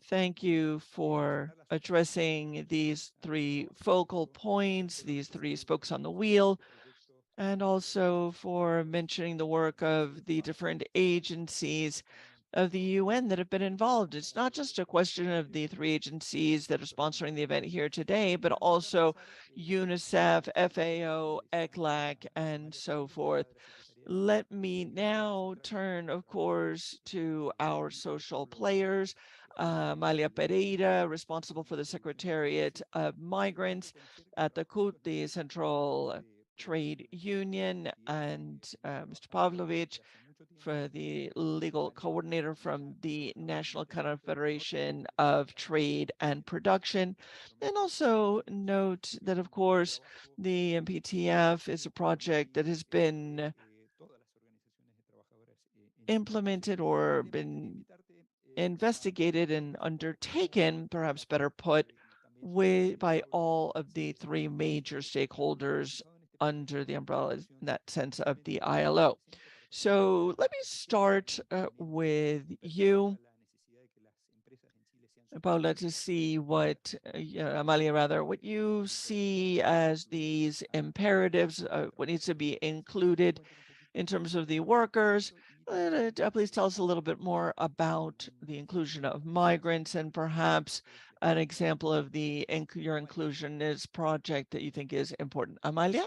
Thank you for addressing these three focal points, these three spokes on the wheel, and also for mentioning the work of the different agencies of the UN that have been involved. It's not just a question of the three agencies that are sponsoring the event here today, but also UNICEF, FAO, ECLAC, and so forth. Let me now turn, of course, to our social players. Amalia Pereira, responsible for the Secretariat of Migrants at the CUT, the Central Trade Union, and Mr. Pavlovich, for the legal coordinator from the National Confederation of Trade and Production. And also note that, of course, the MPTF is a project that has been implemented or been investigated and undertaken, perhaps better put, by all of the three major stakeholders under the umbrella, in that sense, of the ILO. So let me start with you, Paula, to see what, Amalia, rather, what you see as these imperatives, what needs to be included in terms of the workers. Please tell us a little bit more about the inclusion of migrants and perhaps an example of your inclusionist project that you think is important. Amalia?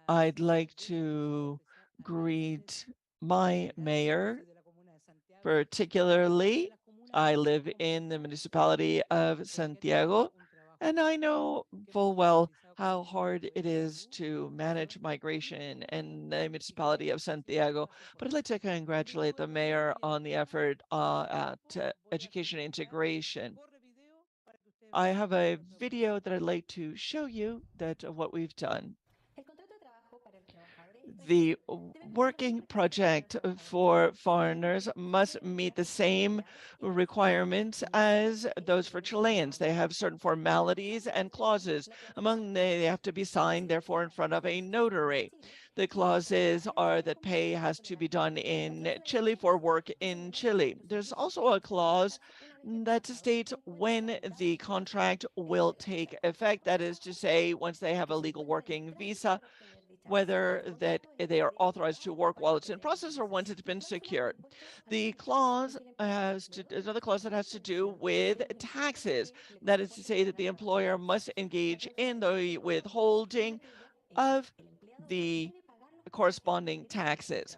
I'd like to greet my mayor, particularly. I live in the municipality of Santiago, and I know full well how hard it is to manage migration in the municipality of Santiago. But I'd like to congratulate the mayor on the effort at education integration. I have a video that I'd like to show you of what we've done. The working project for foreigners must meet the same requirements as those for Chileans. They have certain formalities and clauses. Among they have to be signed, therefore, in front of a notary. The clauses are that pay has to be done in Chile for work in Chile. There's also a clause that states when the contract will take effect. That is to say, once they have a legal working visa, whether that they are authorized to work while it's in process or once it's been secured. The clause is another clause that has to do with taxes. That is to say that the employer must engage in the withholding of the corresponding taxes.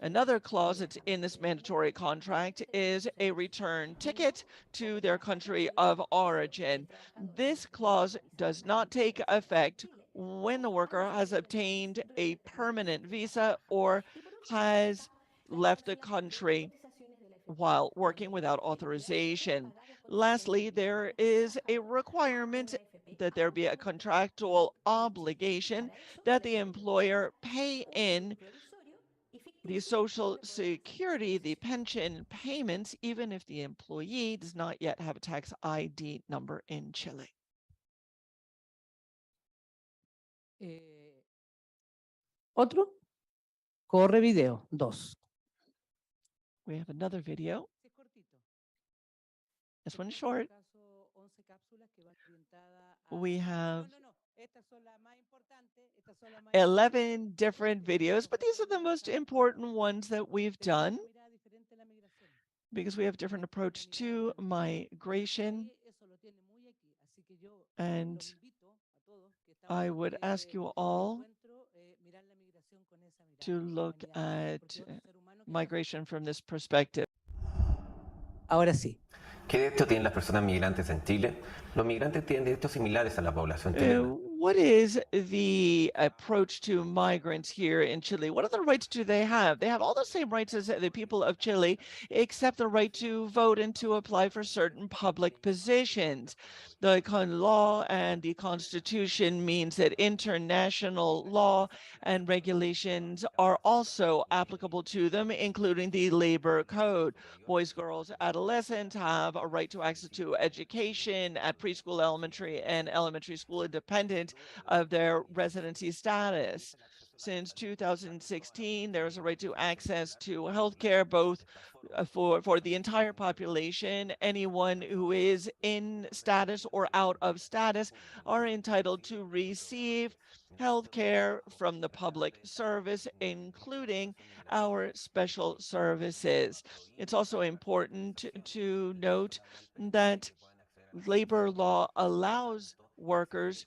Another clause that's in this mandatory contract is a return ticket to their country of origin. This clause does not take effect when the worker has obtained a permanent visa or has left the country while working without authorization. Lastly, there is a requirement that there be a contractual obligation that the employer pay in the Social Security, the pension payments, even if the employee does not yet have a tax ID number in Chile. Otro, corre video, 2. We have another video. This one's short. We have 11 different videos, but these are the most important ones that we've done because we have a different approach to migration. And I would ask you all to look at migration from this perspective. Ahora sí. ¿Qué derecho tienen las personas migrantes en Chile? Los migrantes tienen derechos similares a la población chilena. What is the approach to migrants here in Chile? What other rights do they have? They have all the same rights as the people of Chile, except the right to vote and to apply for certain public positions. The law and the Constitution means that international law and regulations are also applicable to them, including the labor code. Boys, girls, adolescents have a right to access to education at preschool, elementary, and elementary school, independent of their residency status. Since 2016, there is a right to access to healthcare, both for the entire population. Anyone who is in status or out of status are entitled to receive healthcare from the public service, including our special services. It's also important to note that labor law allows workers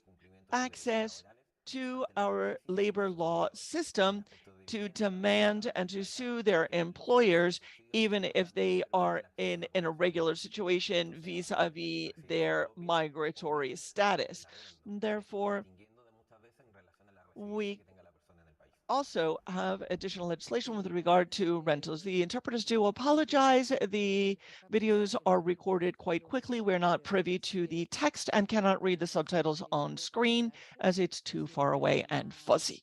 access to our labor law system to demand and to sue their employers, even if they are in an irregular situation vis-a-vis their migratory status. Therefore, we also have additional legislation with regard to rentals. The interpreters do apologize. The videos are recorded quite quickly. We're not privy to the text and cannot read the subtitles on screen as it's too far away and fuzzy.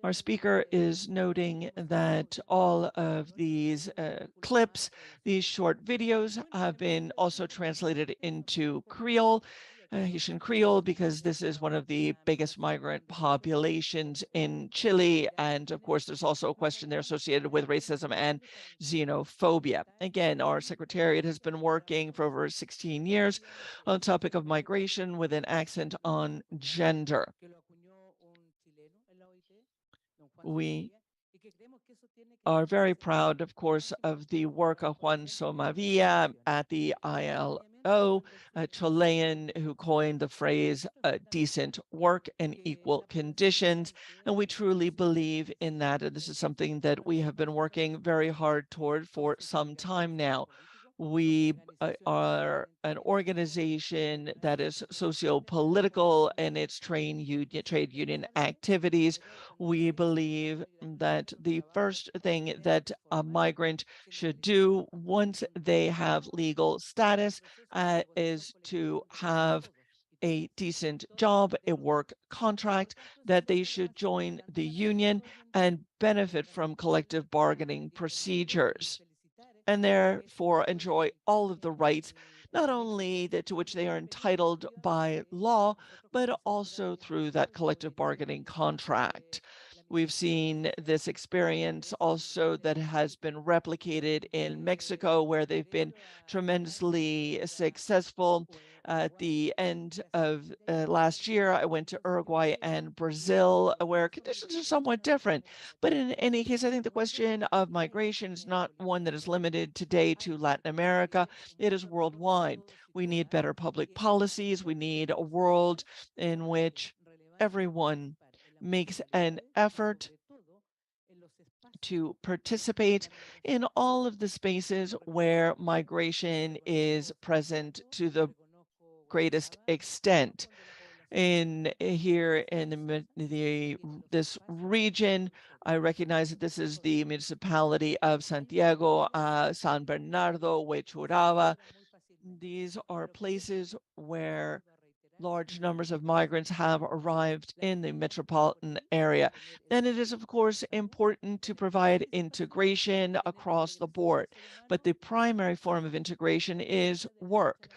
Our speaker is noting that all of these clips, these short videos, have been also translated into Creole, Haitian Creole, because this is one of the biggest migrant populations in Chile. And of course, there's also a question there associated with racism and xenophobia. Again, our secretariat has been working for over 16 years on the topic of migration with an accent on gender. We are very proud, of course, of the work of Juan Somavia at the ILO, a Chilean who coined the phrase decent work and equal conditions. And we truly believe in that. And this is something that we have been working very hard toward for some time now. We are an organization that is socio-political in its trade union activities. We believe that the first thing that a migrant should do once they have legal status is to have a decent job, a work contract, that they should join the union and benefit from collective bargaining procedures, and therefore enjoy all of the rights, not only to which they are entitled by law, but also through that collective bargaining contract. We've seen this experience also that has been replicated in Mexico, where they've been tremendously successful. At the end of last year, I went to Uruguay and Brazil, where conditions are somewhat different. But in any case, I think the question of migration is not one that is limited today to Latin America. It is worldwide. We need better public policies. We need a world in which everyone makes an effort to participate in all of the spaces where migration is present to the greatest extent. Here in this region, I recognize that this is the municipality of Santiago, San Bernardo, Huechuraba. These are places where large numbers of migrants have arrived in the metropolitan area. And it is, of course, important to provide integration across the board. But the primary form of integration is work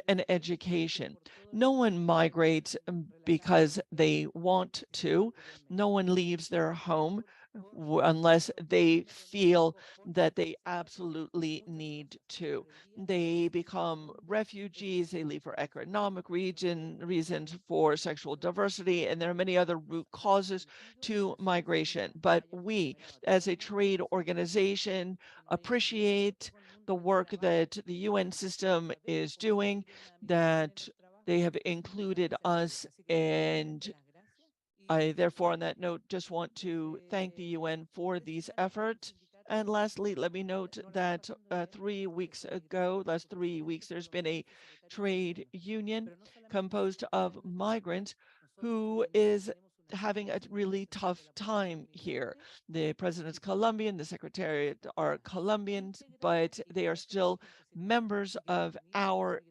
and education. No one migrates because they want to. No one leaves their home unless they feel that they absolutely need to. They become refugees, they leave for economic reasons, for sexual diversity, and there are many other root causes to migration. But we, as a trade organization, appreciate the work that the UN system is doing, that they have included us, and I therefore, on that note, just want to thank the UN for these efforts. And lastly, let me note that last 3 weeks, there's been a trade union composed of migrants who is having a really tough time here. The president's Colombian, the secretariat are Colombians, but they are still members of our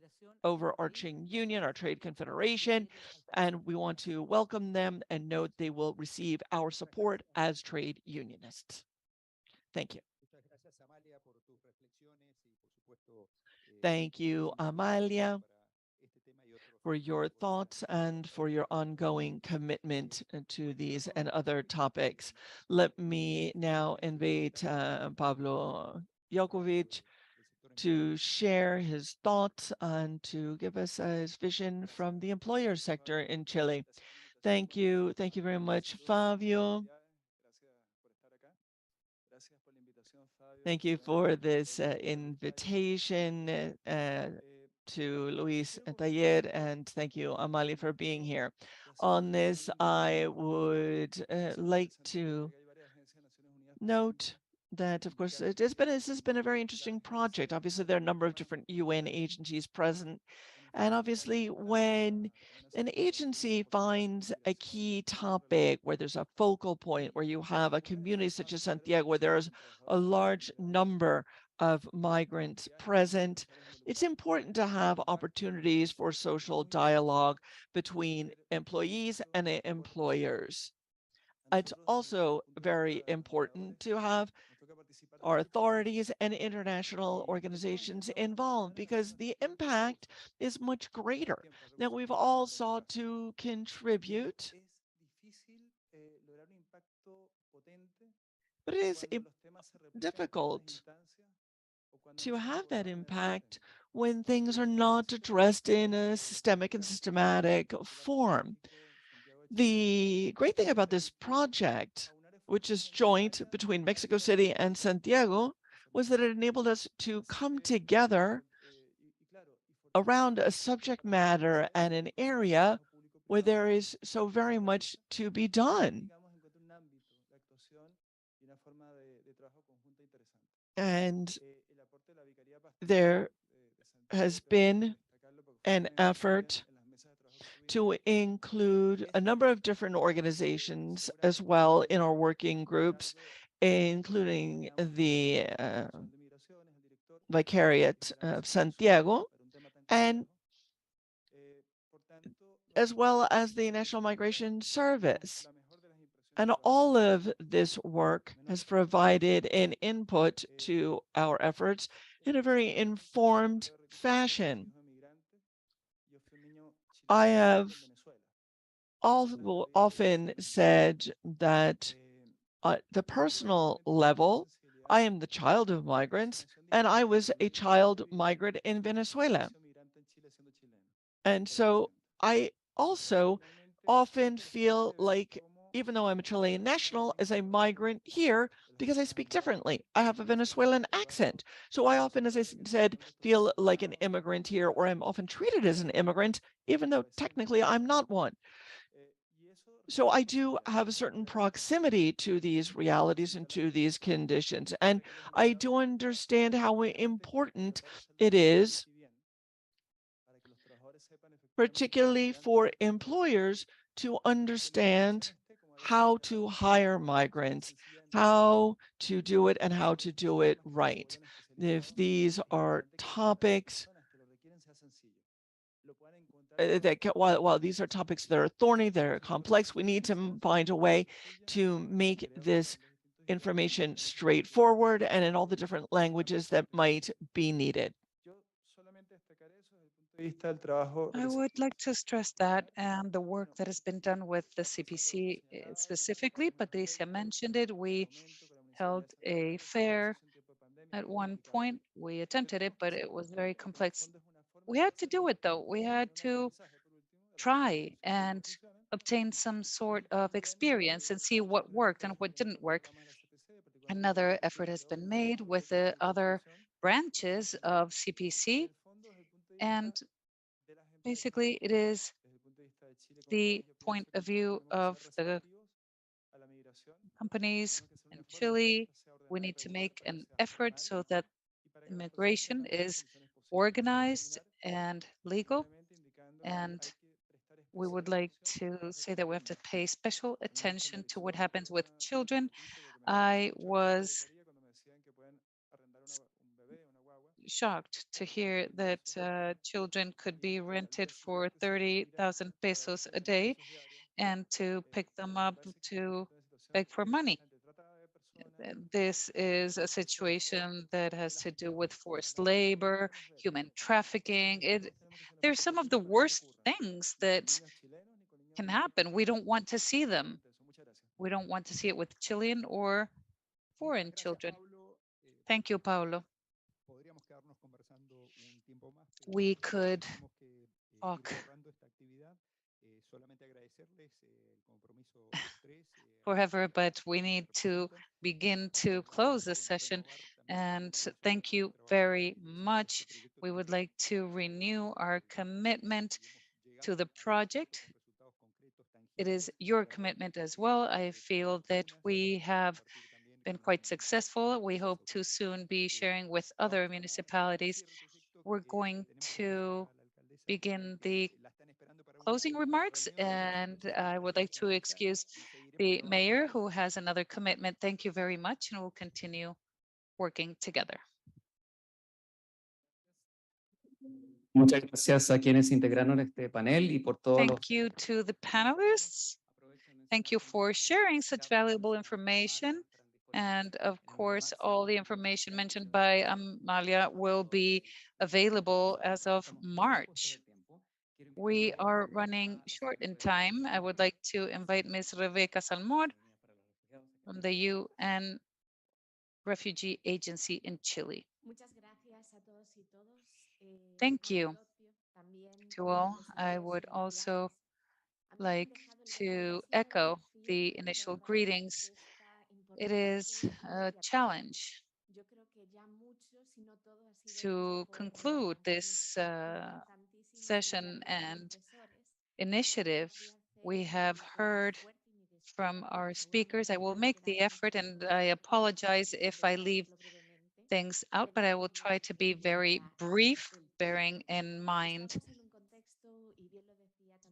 overarching union, our trade confederation, and we want to welcome them and note they will receive our support as trade unionists. Thank you. Thank you, Amalia, for your thoughts and for your ongoing commitment to these and other topics. Let me now invite Pablo Jokovic to share his thoughts and to give us his vision from the employer sector in Chile. Thank you. Thank you very much, Fabio. Thank you for this invitation to Luis Taller, and thank you, Amalia, for being here. On this, I would like to note that, of course, this has been a very interesting project. Obviously, there are a number of different UN agencies present. And obviously, when an agency finds a key topic where there's a focal point, where you have a community such as Santiago, where there's a large number of migrants present, it's important to have opportunities for social dialogue between employees and employers. It's also very important to have our authorities and international organizations involved, because the impact is much greater. Now, we've all sought to contribute, but it is difficult to have that impact when things are not addressed in a systemic and systematic form. The great thing about this project, which is joint between Mexico City and Santiago, was that it enabled us to come together around a subject matter and an area where there is so very much to be done. And there has been an effort to include a number of different organizations as well in our working groups, including the Vicariate of Santiago. And as well as the National Migration Service. And all of this work has provided an input to our efforts in a very informed fashion. I have often said that at the personal level, I am the child of migrants, and I was a child migrant in Venezuela. And so I also often feel like, even though I'm a Chilean national, as a migrant here, because I speak differently. I have a Venezuelan accent. So I often, as I said, feel like an immigrant here, or I'm often treated as an immigrant, even though technically I'm not one. So I do have a certain proximity to these realities and to these conditions. And I do understand how important it is, particularly for employers, to understand how to hire migrants, how to do it, and how to do it right. If these are topics while these are topics that are thorny, they're complex, we need to find a way to make this information straightforward and in all the different languages that might be needed. I would like to stress that and the work that has been done with the CPC specifically. Patricia mentioned it. We held a fair at one point. We attempted it, but it was very complex. We had to do it though. We had to try and obtain some sort of experience and see what worked and what didn't work. Another effort has been made with the other branches of CPC, and basically it is the point of view of the companies in Chile. We need to make an effort so that immigration is organized and legal. And we would like to say that we have to pay special attention to what happens with children. I was shocked to hear that children could be rented for 30,000 pesos a day and to pick them up to beg for money. This is a situation that has to do with forced labor, human trafficking. They're some of the worst things that can happen. We don't want to see them. We don't want to see it with Chilean or foreign children. Thank you, Paulo. We could talk forever, but we need to begin to close this session. And thank you very much. We would like to renew our commitment to the project. It is your commitment as well. I feel that we have been quite successful. We hope to soon be sharing with other municipalities. We're going to begin the closing remarks, and I would like to excuse the mayor who has another commitment. Thank you very much, and we'll continue working together. Muchas gracias a quienes integraron este panel y por todos los. Thank you to the panelists. Thank you for sharing such valuable information. And of course, all the information mentioned by Amalia will be available as of March. We are running short in time. I would like to invite Ms. Rebeca Salmor from the UN Refugee Agency in Chile. Thank you to all. I would also like to echo the initial greetings. It is a challenge to conclude this session and initiative. We have heard from our speakers. I will make the effort, and I apologize if I leave things out, but I will try to be very brief, bearing in mind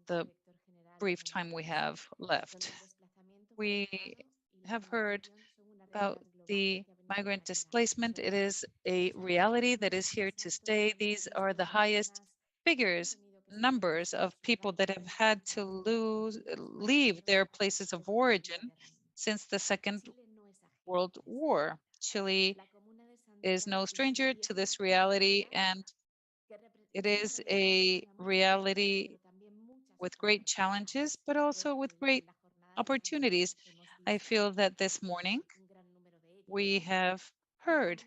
the brief time we have left. We have heard about the migrant displacement. It is a reality that is here to stay. These are the highest figures numbers of people that have had to leave their places of origin since the Second World War. Chile is no stranger to this reality, and it is a reality with great challenges, but also with great opportunities. I feel that this morning we have heard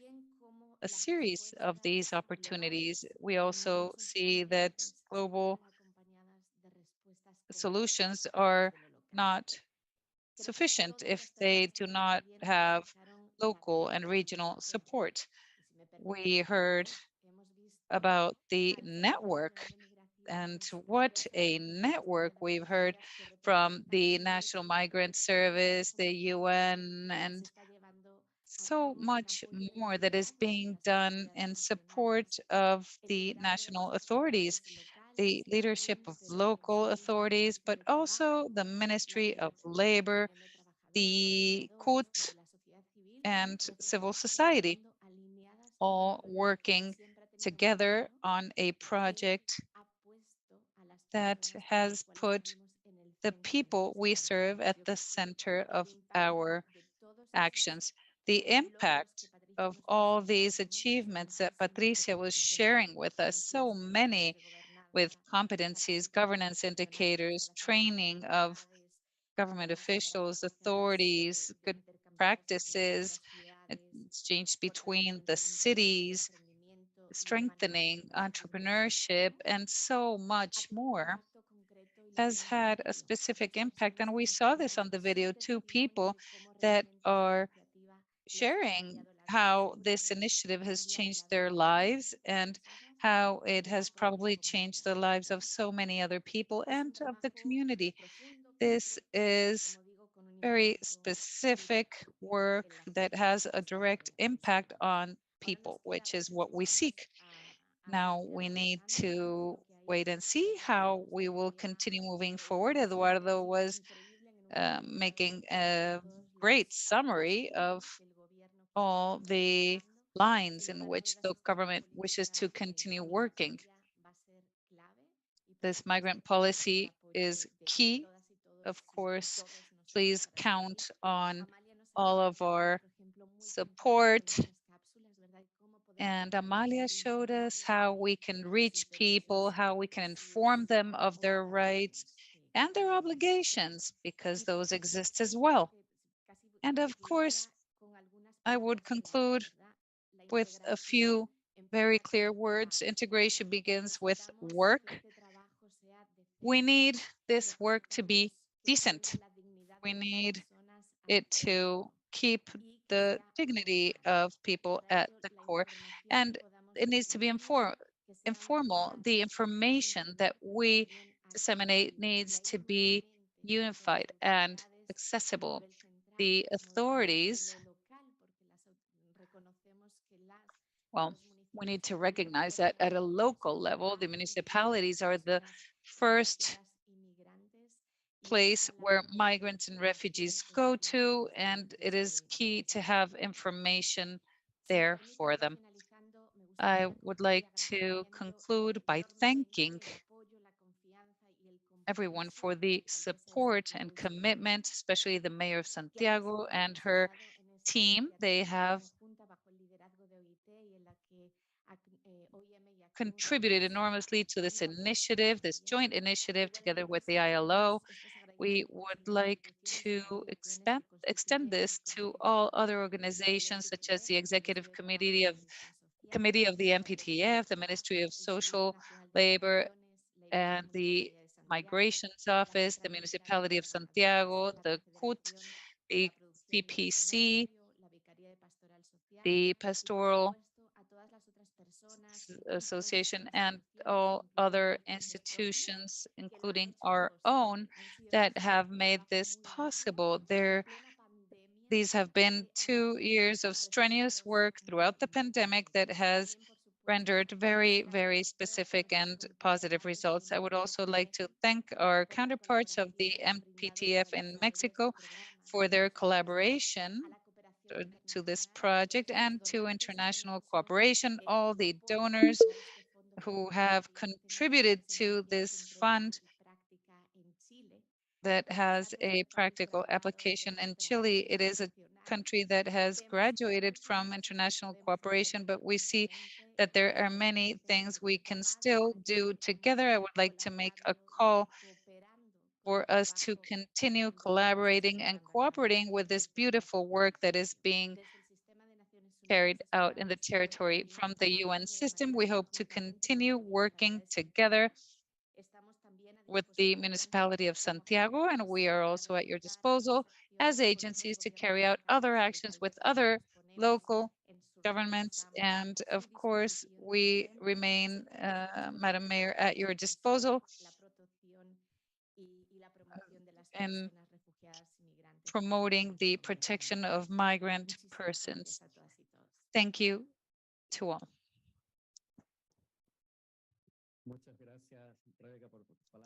a series of these opportunities. We also see that global solutions are not sufficient if they do not have local and regional support. We heard about the network, and what a network. We've heard from the National Migrant Service, the UN, and so much more that is being done in support of the national authorities, the leadership of local authorities, but also the Ministry of Labor, the CUT, and civil society, all working together on a project that has put the people we serve at the center of our actions. The impact of all these achievements that Patricia was sharing with us, so many, with competencies, governance indicators, training of government officials, authorities, good practices, exchange between the cities, strengthening entrepreneurship, and so much more, has had a specific impact. And we saw this on the video, two people that are sharing how this initiative has changed their lives and how it has probably changed the lives of so many other people and of the community. This is very specific work that has a direct impact on people, which is what we seek. Now we need to wait and see how we will continue moving forward. Eduardo was making a great summary of all the lines in which the government wishes to continue working. This migrant policy is key. Of course, please count on all of our support. And Amalia showed us how we can reach people, how we can inform them of their rights and their obligations, because those exist as well. And of course, I would conclude with a few very clear words. Integration begins with work. We need this work to be decent. We need it to keep the dignity of people at the core. And it needs to be informal. The information that we disseminate needs to be unified and accessible. The authorities, well, we need to recognize that at a local level, the municipalities are the first place where migrants and refugees go to, and it is key to have information there for them. I would like to conclude by thanking everyone for the support and commitment, especially the Mayor of Santiago and her team. They have contributed enormously to this initiative, this joint initiative together with the ILO. We would like to extend this to all other organizations, such as the Executive Committee of the MPTF, the Ministry of Social Labor, and the Migrations Office, the Municipality of Santiago, the CUT, the CPC, the Pastoral Association, and all other institutions, including our own, that have made this possible. These have been 2 years of strenuous work throughout the pandemic that has rendered very, very specific and positive results. I would also like to thank our counterparts of the MPTF in Mexico for their collaboration to this project and to international cooperation, all the donors who have contributed to this fund that has a practical application in Chile. It is a country that has graduated from international cooperation, but we see that there are many things we can still do together. I would like to make a call for us to continue collaborating and cooperating with this beautiful work that is being carried out in the territory from the UN system. We hope to continue working together with the municipality of Santiago, and we are also at your disposal as agencies to carry out other actions with other local governments. And of course, we remain, Madam Mayor, at your disposal in promoting the protection of migrant persons. Thank you to all.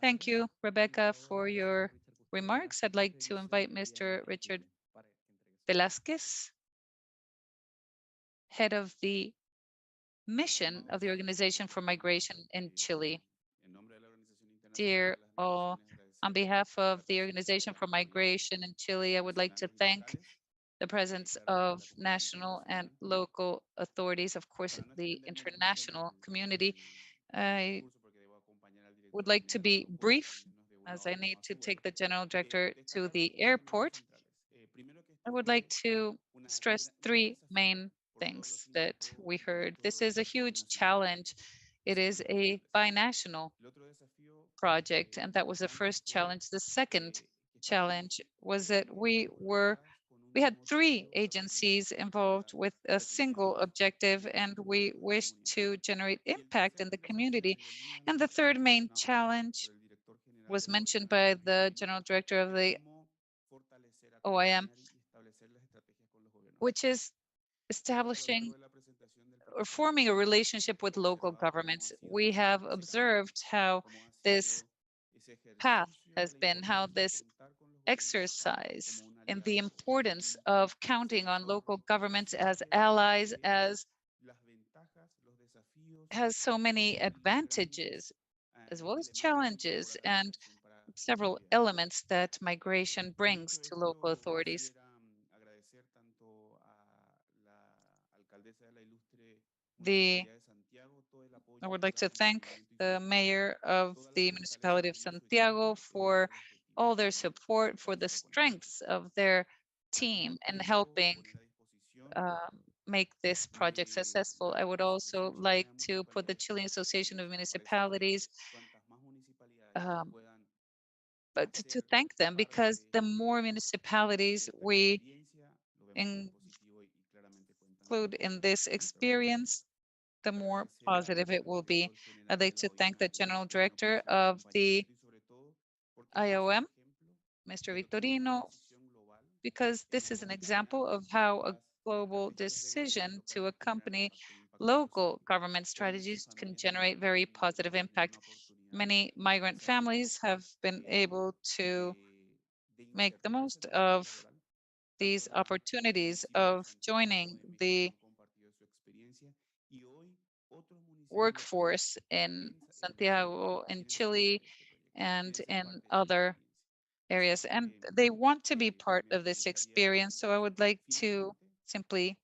Thank you, Rebecca, for your remarks. I'd like to invite Mr. Richard Velázquez, head of the mission of the Organization for Migration in Chile. Dear all, on behalf of the Organization for Migration in Chile, I would like to thank the presence of national and local authorities, of course, the international community. I would like to be brief as I need to take the general director to the airport. I would like to stress three main things that we heard. This is a huge challenge. It is a binational project, and that was the first challenge. The second challenge was that we had three agencies involved with a single objective, and we wished to generate impact in the community. And the third main challenge was mentioned by the general director of the OIM, which is establishing or forming a relationship with local governments. We have observed how this path has been, how this exercise and the importance of counting on local governments as allies has so many advantages as well as challenges and several elements that migration brings to local authorities. I would like to thank the mayor of the municipality of Santiago for all their support, for the strengths of their team and helping make this project successful. I would also like to put the Chilean Association of Municipalities, but to thank them, because the more municipalities we include in this experience, the more positive it will be. I'd like to thank the General Director of the IOM, Mr. Victorino, because this is an example of how a global decision to accompany local government strategies can generate very positive impact. Many migrant families have been able to make the most of these opportunities of joining the workforce in Santiago, in Chile, and in other areas. And they want to be part of this experience. So I would like to simply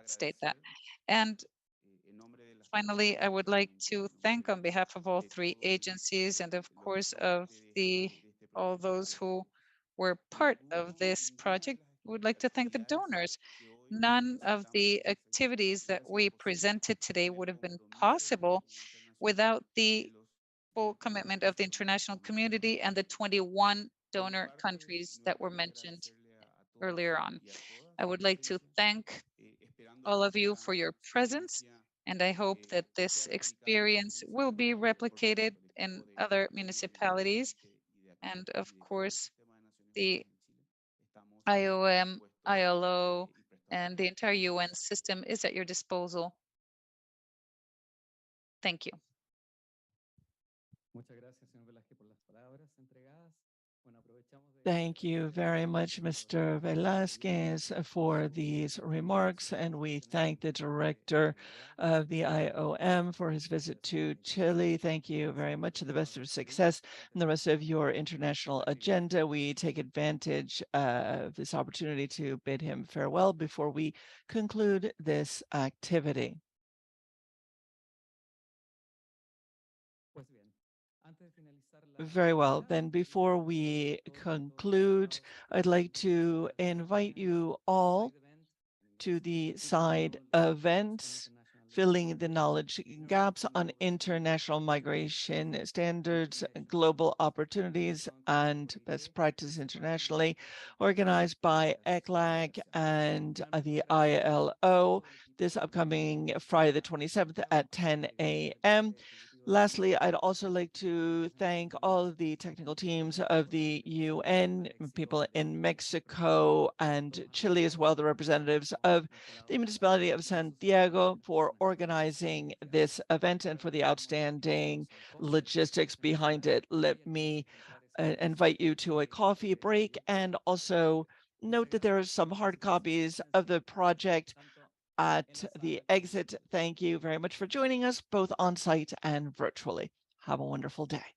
state that. And finally, I would like to thank on behalf of all three agencies and of course of all those who were part of this project. Would like to thank the donors. None of the activities that we presented today would have been possible without the full commitment of the international community and the 21 donor countries that were mentioned earlier on. I would like to thank all of you for your presence, and I hope that this experience will be replicated in other municipalities. And of course, the IOM, ILO, and the entire UN system is at your disposal. Thank you. Thank you very much, Mr. Velasquez, for these remarks, and we thank the director of the IOM for his visit to Chile. Thank you very much, and the best of success in the rest of your international agenda. We take advantage of this opportunity to bid him farewell before we conclude this activity. Very well. Then before we conclude, I'd like to invite you all to the side events, filling the knowledge gaps on international migration standards, global opportunities, and best practice internationally, organized by ECLAC and the ILO this upcoming Friday the 27th at 10 a.m. Lastly, I'd also like to thank all of the technical teams of the UN, people in Mexico and Chile, as well, the representatives of the municipality of Santiago for organizing this event and for the outstanding logistics behind it. Let me invite you to a coffee break, and also note that there are some hard copies of the project at the exit. Thank you very much for joining us, both on site and virtually. Have a wonderful day.